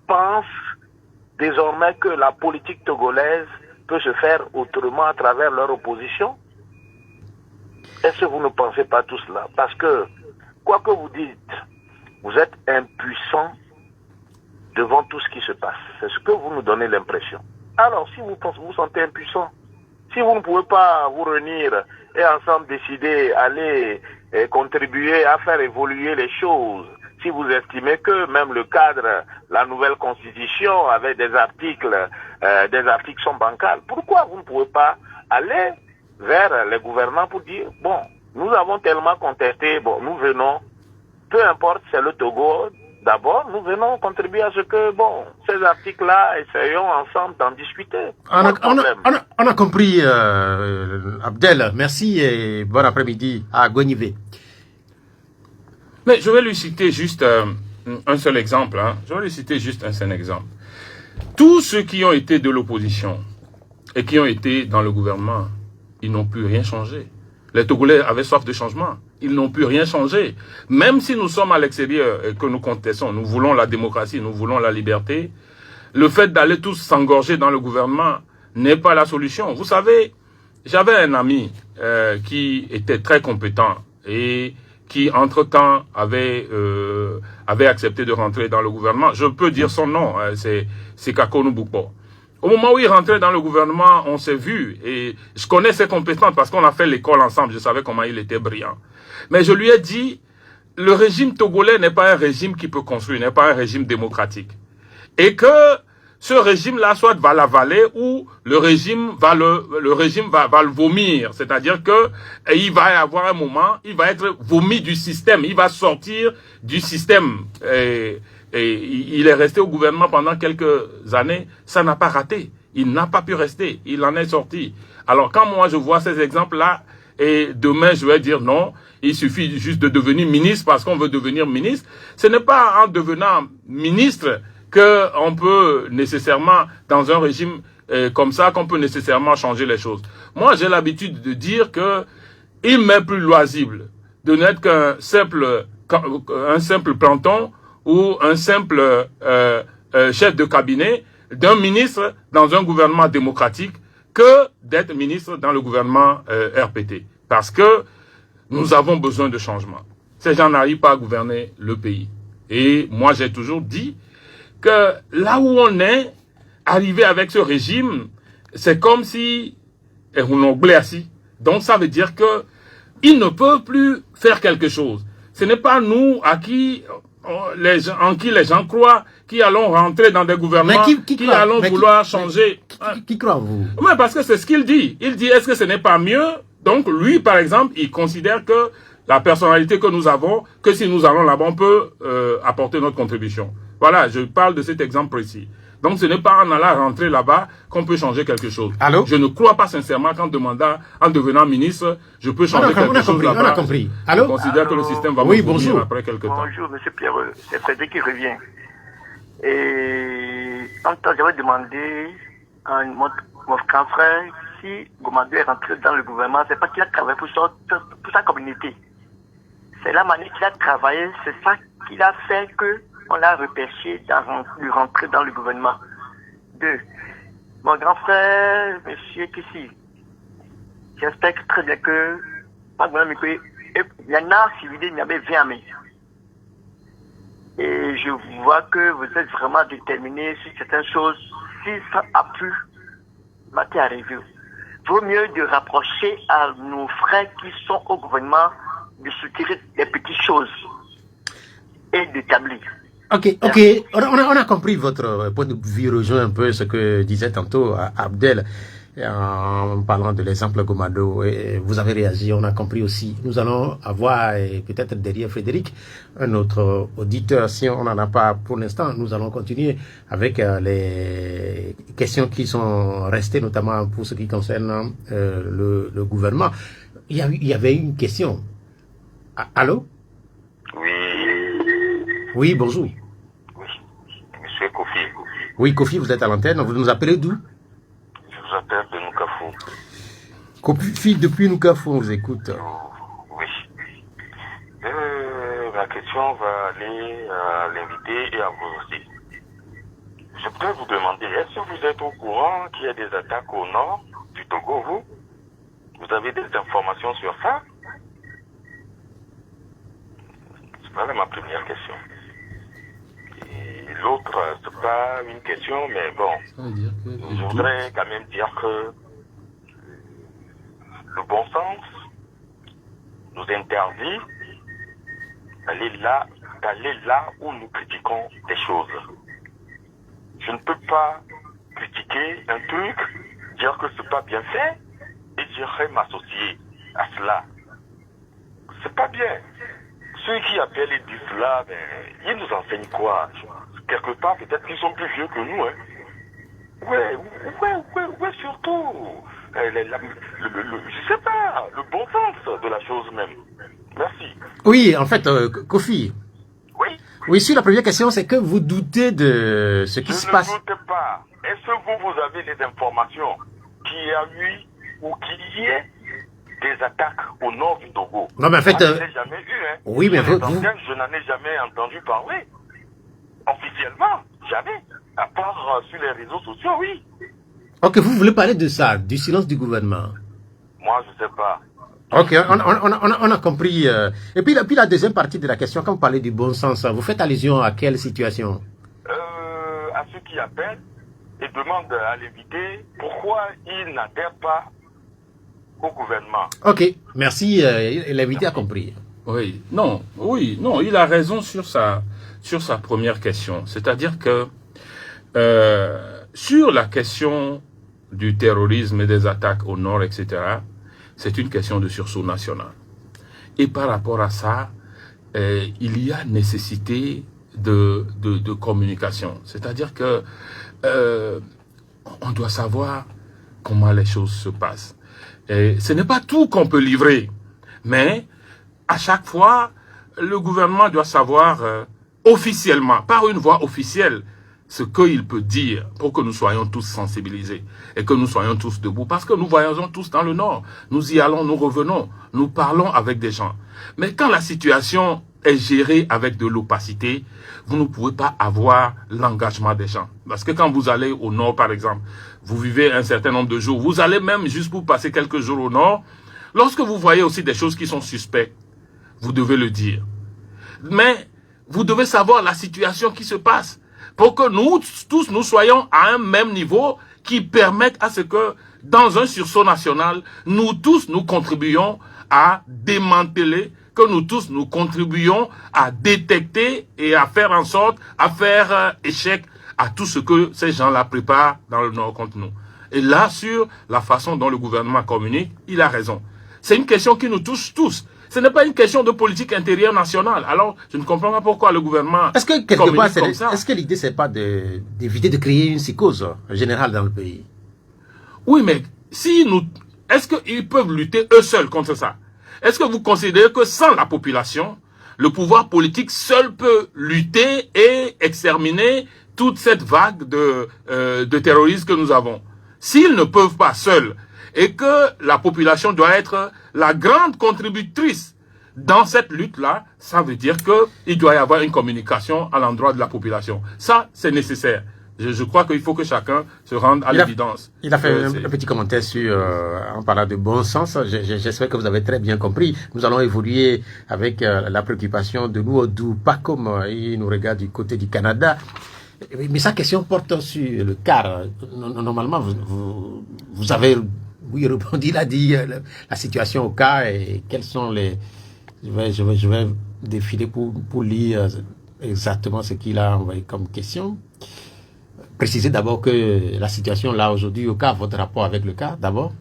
pense désormais que la politique togolaise peut se faire autrement à travers leur opposition? Est-ce que vous ne pensez pas tout cela? Parce que, quoi que vous dites, vous êtes impuissant devant tout ce qui se passe. C'est ce que vous nous donnez l'impression. Alors, si vous vous sentez impuissant, si vous ne pouvez pas vous réunir et ensemble décider, aller contribuer à faire évoluer les choses, si vous estimez que même le cadre, la nouvelle constitution avec des articles sont bancals, pourquoi vous ne pouvez pas aller vers les gouvernants pour dire, bon, nous avons tellement contesté, bon, nous venons, peu importe, c'est le Togo, d'abord, nous venons contribuer à ce que, bon, ces articles-là, essayons ensemble d'en discuter. On a compris, Abdel. Merci et bon après-midi à Gonivé. Mais je vais lui citer juste un seul exemple. Hein. Je vais lui citer juste un seul exemple. Tous ceux qui ont été de l'opposition et qui ont été dans le gouvernement, ils n'ont pu rien changer. Les Togolais avaient soif de changement. Ils n'ont pu rien changer. Même si nous sommes à l'extérieur et que nous contestons, nous voulons la démocratie, nous voulons la liberté, le fait d'aller tous s'engorger dans le gouvernement n'est pas la solution. Vous savez, j'avais un ami qui était très compétent et qui, entre-temps, avait accepté de rentrer dans le gouvernement. Je peux dire son nom, c'est Kakonou Boupo. Au moment où il rentrait dans le gouvernement, on s'est vu et je connais ses compétences parce qu'on a fait l'école ensemble. Je savais comment il était brillant. Mais je lui ai dit, le régime togolais n'est pas un régime qui peut construire, n'est pas un régime démocratique. Et que ce régime-là soit va l'avaler ou le régime va le vomir. C'est-à-dire que il va y avoir un moment, il va être vomi du système, il va sortir du système. Et il est resté au gouvernement pendant quelques années, ça n'a pas raté. Il n'a pas pu rester, il en est sorti. Alors quand moi je vois ces exemples-là, et demain je vais dire non, il suffit juste de devenir ministre parce qu'on veut devenir ministre. Ce n'est pas en devenant ministre qu'on peut nécessairement, dans un régime comme ça, qu'on peut nécessairement changer les choses. Moi j'ai l'habitude de dire que il m'est plus loisible de n'être qu'un simple planton ou un simple chef de cabinet d'un ministre dans un gouvernement démocratique que d'être ministre dans le gouvernement RPT. Parce que nous avons besoin de changement. Ces gens n'arrivent pas à gouverner le pays. Et moi, j'ai toujours dit que là où on est arrivé avec ce régime, c'est comme si on est assis. Donc ça veut dire que il ne peut plus faire quelque chose. Ce n'est pas nous en qui les gens croient qui allons rentrer dans des gouvernements qui allons vouloir changer. Qui croit vous? Mais parce que c'est ce qu'il dit. Il dit, est-ce que ce n'est pas mieux? Donc lui, par exemple, il considère que la personnalité que nous avons, que si nous allons là-bas, on peut apporter notre contribution. Voilà, je parle de cet exemple précis. Donc ce n'est pas en allant rentrer là-bas qu'on peut changer quelque chose. Allô? Je ne crois pas sincèrement qu'en devenant ministre, je peux changer quelque chose là-bas. On a compris. Allô? Je considère que le système va oui, me bonjour. après quelques temps. Bonjour, monsieur Pierre, c'est Frédéric qui revient. Et en temps, j'avais demandé à mon grand frère si Gomado est rentré dans le gouvernement, c'est pas qu'il a travaillé pour sa communauté. C'est la manière qu'il a travaillé, c'est ça qu'il a fait que on l'a repêché de rentrer dans le gouvernement. 2. Mon grand frère, monsieur Kissi, j'espère très bien que il y en a civilé, il y avait 20 mai. Et je vois que vous êtes vraiment déterminé sur certaines choses. Si ça a pu m'arriver, vaut mieux de rapprocher à nos frères qui sont au gouvernement de soutirer des petites choses et d'établir. Ok. On a compris votre point de vue, rejoint un peu ce que disait tantôt Abdel en parlant de l'exemple Gomado. Et vous avez réagi, on a compris aussi. Nous allons avoir, peut-être derrière Frédéric, un autre auditeur. Si on n'en a pas pour l'instant, nous allons continuer avec les questions qui sont restées, notamment pour ce qui concerne le gouvernement. Il y avait une question. Allô? Oui, bonjour. Oui, monsieur Kofi. Oui, Kofi, vous êtes à l'antenne. Vous nous appelez d'où? Je vous appelle de Noukafou. Kofi, depuis Noukafou, on vous écoute. Oui. Ma question va aller à l'invité et à vous aussi. Je peux vous demander, est-ce que vous êtes au courant qu'il y a des attaques au nord du Togo, vous? Vous avez des informations sur ça? Voilà ma première question. Et l'autre, c'est pas une question, mais bon, je voudrais quand même dire que le bon sens nous interdit d'aller là où nous critiquons des choses. Je ne peux pas critiquer un truc, dire que c'est pas bien fait, et j'irai m'associer à cela. C'est pas bien. Ceux qui appellent et disent cela, ben, ils nous enseignent quoi? Quelque part, peut-être qu'ils sont plus vieux que nous, hein. Ouais, surtout. Je sais pas, le bon sens de la chose même. Merci. Oui, en fait, Kofi. Oui. Oui, sur la première question, c'est que vous doutez de ce qui se passe. Je ne doute pas. Est-ce que vous avez des informations qu'il y a eu ou qu'il y ait des attaques au nord du Togo? Non, mais en fait, je n'en ai jamais eu, hein. Oui, mais je n'en ai jamais entendu parler. Officiellement, jamais. À part sur les réseaux sociaux, oui. Ok, vous voulez parler de ça, du silence du gouvernement? Moi, je ne sais pas. Ok, on a compris. Et puis la deuxième partie de la question, quand vous parlez du bon sens, vous faites allusion à quelle situation? À ceux qui appellent et demandent à l'invité pourquoi ils n'adhèrent pas au gouvernement. Ok, merci. L'invité a compris. Oui, non, il a raison sur sa première question. C'est-à-dire que sur la question du terrorisme et des attaques au nord, etc., c'est une question de sursaut national. Et par rapport à ça, il y a nécessité de communication. C'est-à-dire que on doit savoir comment les choses se passent. Et ce n'est pas tout qu'on peut livrer, mais à chaque fois, le gouvernement doit savoir officiellement, par une voie officielle, ce qu'il peut dire pour que nous soyons tous sensibilisés et que nous soyons tous debout. Parce que nous voyageons tous dans le Nord. Nous y allons, nous revenons, nous parlons avec des gens. Mais quand la situation est géré avec de l'opacité, vous ne pouvez pas avoir l'engagement des gens. Parce que quand vous allez au nord, par exemple, vous vivez un certain nombre de jours, vous allez même juste pour passer quelques jours au nord, lorsque vous voyez aussi des choses qui sont suspectes, vous devez le dire. Mais vous devez savoir la situation qui se passe pour que nous tous, nous soyons à un même niveau qui permette à ce que, dans un sursaut national, nous tous, nous contribuions à démanteler, que nous tous, nous contribuions à détecter et à faire en sorte, à faire échec à tout ce que ces gens-là préparent dans le Nord contre nous. Et là, sur la façon dont le gouvernement communique, il a raison. C'est une question qui nous touche tous. Ce n'est pas une question de politique intérieure nationale. Alors, je ne comprends pas pourquoi le gouvernement est-ce que quelque part, comme ça. est-ce que l'idée, c'est pas d'éviter de créer une psychose générale dans le pays? Oui, mais si nous, est-ce qu'ils peuvent lutter eux seuls contre ça? Est-ce que vous considérez que sans la population, le pouvoir politique seul peut lutter et exterminer toute cette vague de terroristes que nous avons? S'ils ne peuvent pas seuls, et que la population doit être la grande contributrice dans cette lutte-là, ça veut dire qu'il doit y avoir une communication à l'endroit de la population. Ça, c'est nécessaire. Je crois qu'il faut que chacun se rende à l'évidence. Il a fait un petit commentaire sur, en parlant de bon sens. J'espère que vous avez très bien compris. Nous allons évoluer avec la préoccupation de Nouadou, pas comme il nous regarde du côté du Canada. Mais sa question porte sur le CAR. Normalement, vous avez... Oui, rebondi, il a dit la situation au CAR et quels sont les... Je vais défiler pour lire exactement ce qu'il a envoyé comme question. Précisez d'abord que la situation là aujourd'hui au CAR, votre rapport avec le CAR d'abord.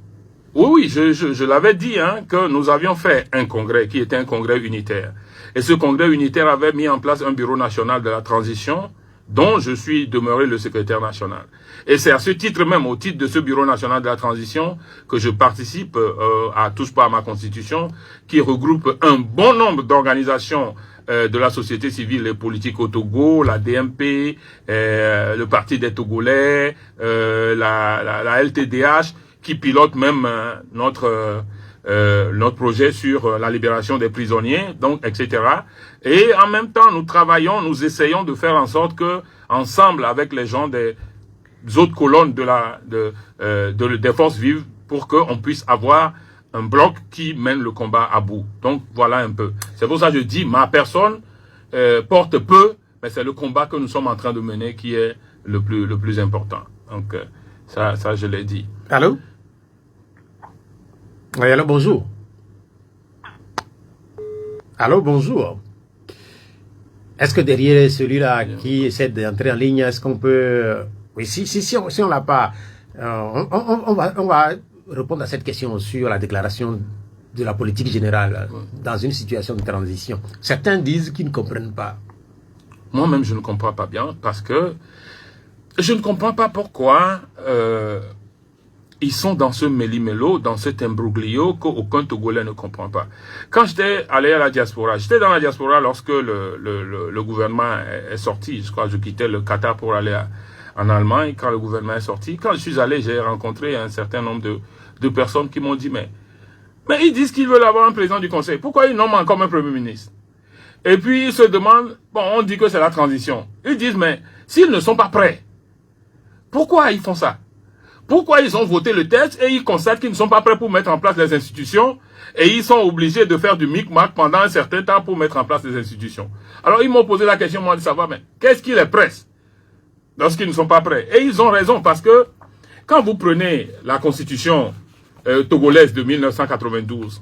Oui, je l'avais dit que nous avions fait un congrès qui était un congrès unitaire. Et ce congrès unitaire avait mis en place un bureau national de la transition dont je suis demeuré le secrétaire national. Et c'est à ce titre même, au titre de ce Bureau national de la transition, que je participe à Touche pas à ma constitution, qui regroupe un bon nombre d'organisations de la société civile et politique au Togo, la DMP, le Parti des Togolais, la LTDH, qui pilote même notre projet sur la libération des prisonniers, donc, etc. Et en même temps, nous travaillons, nous essayons de faire en sorte que, ensemble avec les gens des autres colonnes des forces vives, pour qu'on puisse avoir un bloc qui mène le combat à bout. Donc, voilà un peu. C'est pour ça que je dis, ma personne porte peu, mais c'est le combat que nous sommes en train de mener qui est le plus important. Donc, ça je l'ai dit. Allô? Oui, allô, bonjour. Allô, bonjour. Est-ce que derrière celui-là qui essaie d'entrer en ligne, est-ce qu'on peut... Oui, si on l'a pas, on va répondre à cette question sur la déclaration de la politique générale dans une situation de transition. Certains disent qu'ils ne comprennent pas. Moi-même, je ne comprends pas bien parce que je ne comprends pas pourquoi ils sont dans ce méli-mélo, dans cet imbroglio qu'aucun Togolais ne comprend pas. Quand j'étais allé à la diaspora, j'étais dans la diaspora lorsque le gouvernement est sorti. Je crois que je quittais le Qatar pour aller en Allemagne quand le gouvernement est sorti. Quand je suis allé, j'ai rencontré un certain nombre de personnes qui m'ont dit, mais ils disent qu'ils veulent avoir un président du Conseil. Pourquoi ils nomment encore un Premier ministre? Et puis ils se demandent, on dit que c'est la transition. Ils disent, mais s'ils ne sont pas prêts, pourquoi ils font ça? Pourquoi ils ont voté le texte et ils constatent qu'ils ne sont pas prêts pour mettre en place les institutions et ils sont obligés de faire du micmac pendant un certain temps pour mettre en place les institutions? Alors ils m'ont posé la question, moi, de savoir, mais qu'est-ce qui les presse lorsqu'ils ne sont pas prêts? Et ils ont raison parce que quand vous prenez la constitution togolaise de 1992,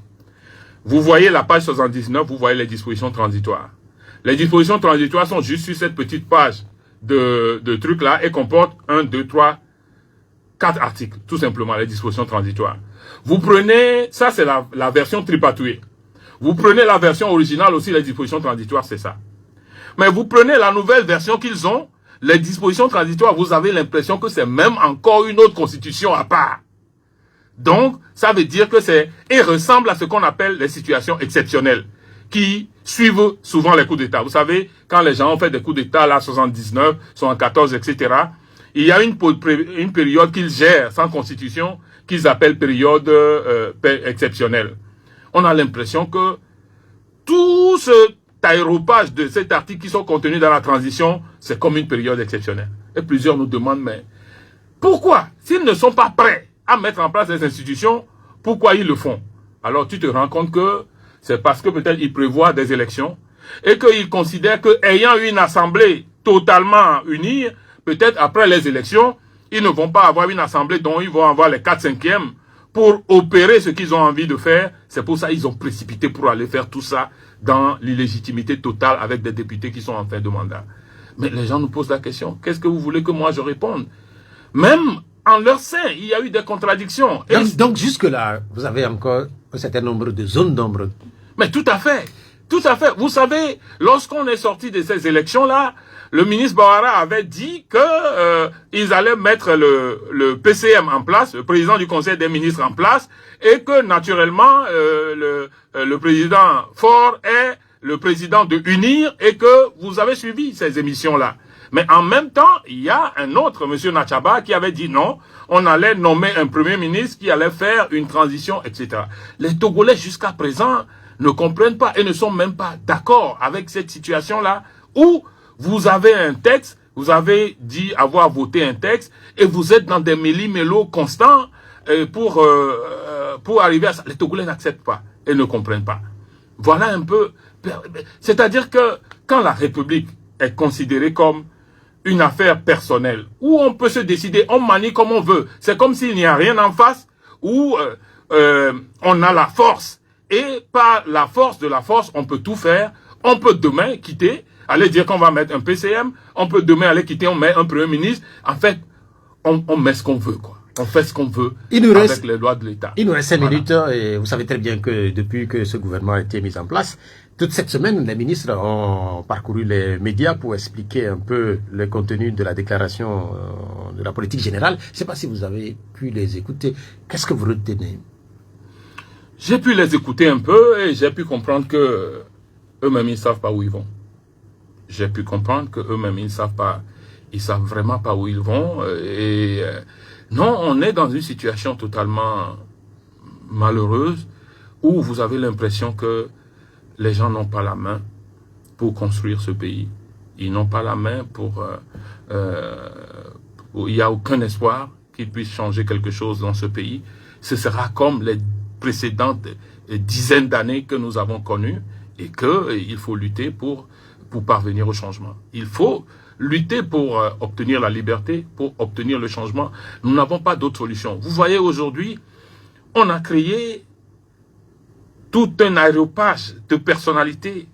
vous voyez la page 79, vous voyez les dispositions transitoires. Les dispositions transitoires sont juste sur cette petite page de trucs là et comportent 1, 2, 3, 4 articles, tout simplement, les dispositions transitoires. Vous prenez, ça c'est la version tripatouée. Vous prenez la version originale aussi, les dispositions transitoires, c'est ça. Mais vous prenez la nouvelle version qu'ils ont, les dispositions transitoires, vous avez l'impression que c'est même encore une autre constitution à part. Donc, ça veut dire que et ressemble à ce qu'on appelle les situations exceptionnelles, qui suivent souvent les coups d'État. Vous savez, quand les gens ont fait des coups d'État, là, 79, 74, etc., il y a une période qu'ils gèrent sans constitution, qu'ils appellent période exceptionnelle. On a l'impression que tout cet aéropage de cet article qui sont contenus dans la transition, c'est comme une période exceptionnelle. Et plusieurs nous demandent, mais pourquoi, s'ils ne sont pas prêts à mettre en place les institutions, pourquoi ils le font? Alors tu te rends compte que c'est parce que peut-être ils prévoient des élections et qu'ils considèrent qu'ayant une assemblée totalement unie, peut-être après les élections, ils ne vont pas avoir une assemblée dont ils vont avoir les 4/5e pour opérer ce qu'ils ont envie de faire. C'est pour ça qu'ils ont précipité pour aller faire tout ça dans l'illégitimité totale avec des députés qui sont en fin de mandat. Mais les gens nous posent la question, qu'est-ce que vous voulez que moi je réponde? Même en leur sein, il y a eu des contradictions. Donc jusque-là, vous avez encore un certain nombre de zones d'ombre. Mais tout à fait. Tout à fait. Vous savez, lorsqu'on est sorti de ces élections-là, le ministre Bawara avait dit que ils allaient mettre le PCM en place, le président du Conseil des ministres en place, et que naturellement, le président Faure est le président de UNIR, et que vous avez suivi ces émissions-là. Mais en même temps, il y a un autre, M. Nachaba, qui avait dit non, on allait nommer un premier ministre qui allait faire une transition, etc. Les Togolais, jusqu'à présent, ne comprennent pas et ne sont même pas d'accord avec cette situation-là où vous avez un texte, vous avez dit avoir voté un texte et vous êtes dans des méli-mélos constants pour arriver à ça. Les Togolais n'acceptent pas et ne comprennent pas. Voilà un peu. C'est-à-dire que quand la République est considérée comme une affaire personnelle, où on peut se décider, on manie comme on veut, c'est comme s'il n'y a rien en face, où on a la force. Et par la force de la force, on peut tout faire. On peut demain quitter, aller dire qu'on va mettre un PCM. On peut demain aller quitter, on met un premier ministre. En fait, on met ce qu'on veut, quoi. On fait ce qu'on veut avec les lois de l'État. Il nous reste 5 minutes et vous savez très bien que depuis que ce gouvernement a été mis en place, toute cette semaine, les ministres ont parcouru les médias pour expliquer un peu le contenu de la déclaration de la politique générale. Je ne sais pas si vous avez pu les écouter. Qu'est-ce que vous retenez? J'ai pu les écouter un peu et j'ai pu comprendre que eux-mêmes, ils ne savent pas où ils vont. J'ai pu comprendre que eux-mêmes, ils savent vraiment pas où ils vont. Non, on est dans une situation totalement malheureuse où vous avez l'impression que les gens n'ont pas la main pour construire ce pays. Ils n'ont pas la main il n'y a aucun espoir qu'ils puissent changer quelque chose dans ce pays. Ce sera comme les précédentes dizaines d'années que nous avons connues et qu'il faut lutter pour parvenir au changement. Il faut lutter pour obtenir la liberté, pour obtenir le changement. Nous n'avons pas d'autre solution. Vous voyez, aujourd'hui, on a créé tout un aéropage de personnalités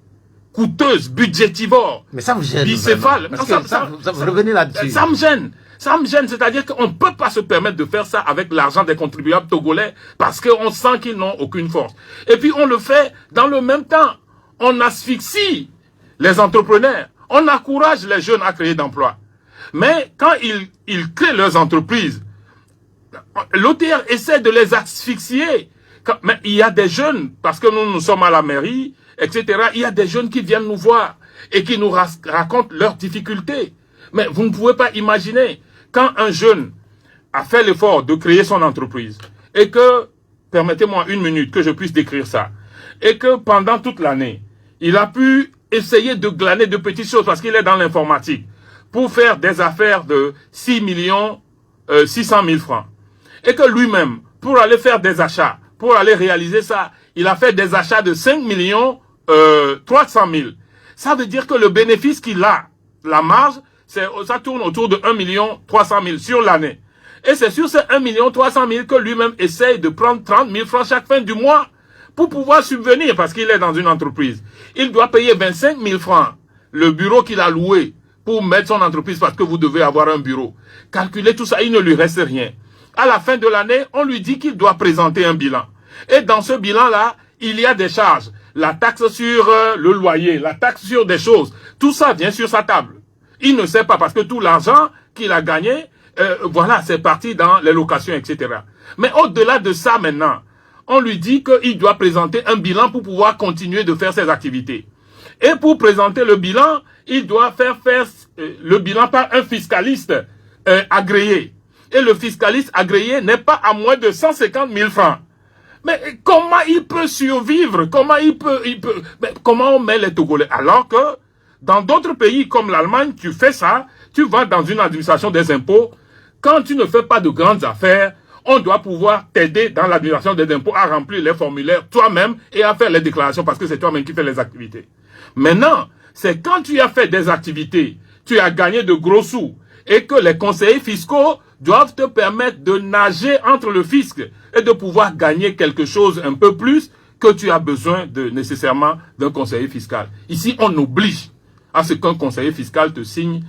coûteuses, budgétivores, mais ça me gêne, bicéphales. Vous revenez là-dessus. Ça me gêne. Ça me gêne, c'est-à-dire qu'on ne peut pas se permettre de faire ça avec l'argent des contribuables togolais parce qu'on sent qu'ils n'ont aucune force. Et puis on le fait dans le même temps. On asphyxie les entrepreneurs. On encourage les jeunes à créer d'emplois. Mais quand ils créent leurs entreprises, l'OTR essaie de les asphyxier. Mais il y a des jeunes, parce que nous sommes à la mairie, etc., il y a des jeunes qui viennent nous voir et qui nous racontent leurs difficultés. Mais vous ne pouvez pas imaginer, quand un jeune a fait l'effort de créer son entreprise, et que, permettez-moi une minute que je puisse décrire ça, et que pendant toute l'année, il a pu essayer de glaner de petites choses, parce qu'il est dans l'informatique, pour faire des affaires de 6 600 000 francs. Et que lui-même, pour aller faire des achats, pour aller réaliser ça, il a fait des achats de 5 300 000. Ça veut dire que le bénéfice qu'il a, la marge, ça tourne autour de 1 300 000 sur l'année. Et c'est sur ces 1 300 000 que lui-même essaye de prendre 30 000 francs chaque fin du mois pour pouvoir subvenir, parce qu'il est dans une entreprise. Il doit payer 25 000 francs, le bureau qu'il a loué, pour mettre son entreprise, parce que vous devez avoir un bureau. Calculer tout ça, il ne lui reste rien. À la fin de l'année, on lui dit qu'il doit présenter un bilan. Et dans ce bilan-là, il y a des charges. La taxe sur le loyer, la taxe sur des choses. Tout ça vient sur sa table. Il ne sait pas parce que tout l'argent qu'il a gagné, voilà, c'est parti dans les locations, etc. Mais au-delà de ça maintenant, on lui dit qu'il doit présenter un bilan pour pouvoir continuer de faire ses activités. Et pour présenter le bilan, il doit faire le bilan par un fiscaliste agréé. Et le fiscaliste agréé n'est pas à moins de 150 000 francs. Mais comment il peut survivre? Comment comment on met les Togolais? Alors que dans d'autres pays comme l'Allemagne, tu fais ça, tu vas dans une administration des impôts. Quand tu ne fais pas de grandes affaires, on doit pouvoir t'aider dans l'administration des impôts à remplir les formulaires toi-même et à faire les déclarations parce que c'est toi-même qui fais les activités. Maintenant, c'est quand tu as fait des activités, tu as gagné de gros sous et que les conseillers fiscaux doivent te permettre de nager entre le fisc et de pouvoir gagner quelque chose un peu plus que tu as besoin nécessairement d'un conseiller fiscal. Ici, on oblige à ce qu'un conseiller fiscal te signe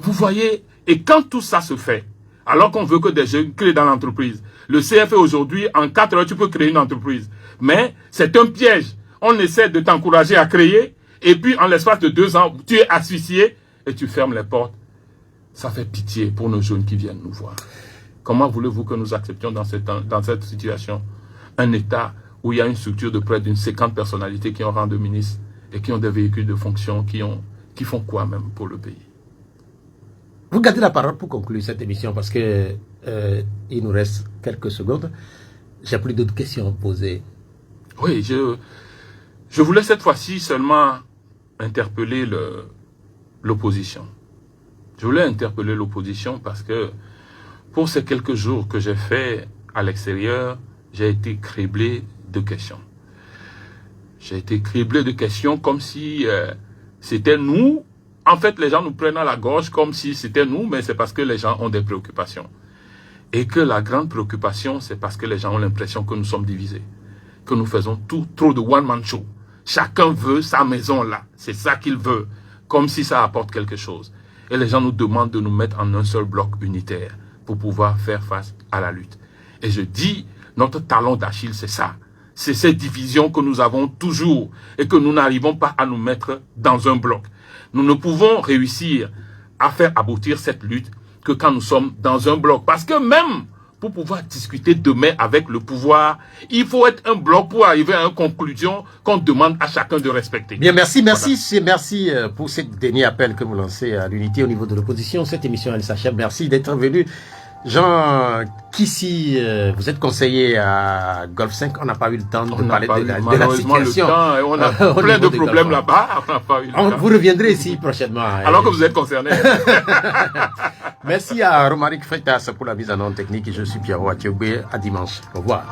vous voyez, et quand tout ça se fait, alors qu'on veut que des jeunes créent dans l'entreprise, le CFE aujourd'hui, en 4 heures, tu peux créer une entreprise. Mais c'est un piège. On essaie de t'encourager à créer, et puis en l'espace de 2 ans, tu es asphyxié et tu fermes les portes. Ça fait pitié pour nos jeunes qui viennent nous voir. Comment voulez-vous que nous acceptions dans cette situation un État où il y a une structure de près d'une 50 personnalités qui ont rang de ministre et qui ont des véhicules de fonction, qui font quoi même pour le pays? Vous gardez la parole pour conclure cette émission parce que il nous reste quelques secondes. J'ai plus d'autres questions à poser. Oui, je voulais cette fois-ci seulement interpeller l'opposition. Je voulais interpeller l'opposition parce que pour ces quelques jours que j'ai fait à l'extérieur, j'ai été criblé de questions. J'ai été criblé de questions comme si c'était nous. En fait, les gens nous prennent à la gorge comme si c'était nous, mais c'est parce que les gens ont des préoccupations. Et que la grande préoccupation, c'est parce que les gens ont l'impression que nous sommes divisés. Que nous faisons trop de one-man show. Chacun veut sa maison là. C'est ça qu'il veut. Comme si ça apporte quelque chose. Et les gens nous demandent de nous mettre en un seul bloc unitaire pour pouvoir faire face à la lutte. Et je dis, notre talon d'Achille, c'est ça. C'est cette division que nous avons toujours et que nous n'arrivons pas à nous mettre dans un bloc. Nous ne pouvons réussir à faire aboutir cette lutte que quand nous sommes dans un bloc. Parce que même pour pouvoir discuter demain avec le pouvoir, il faut être un bloc pour arriver à une conclusion qu'on demande à chacun de respecter. Bien, merci pour ce dernier appel que vous lancez à l'unité au niveau de l'opposition. Cette émission, elle s'achève. Merci d'être venu. Jean Kissi, vous êtes conseiller à Golf 5. On n'a pas eu le temps de parler de la situation. On a plein de problèmes là-bas. Vous reviendrez ici prochainement. Alors que vous êtes concerné. Merci à Romaric Freitas pour la mise en onde technique. Et je suis Pierrot Athiobé. À dimanche. Au revoir.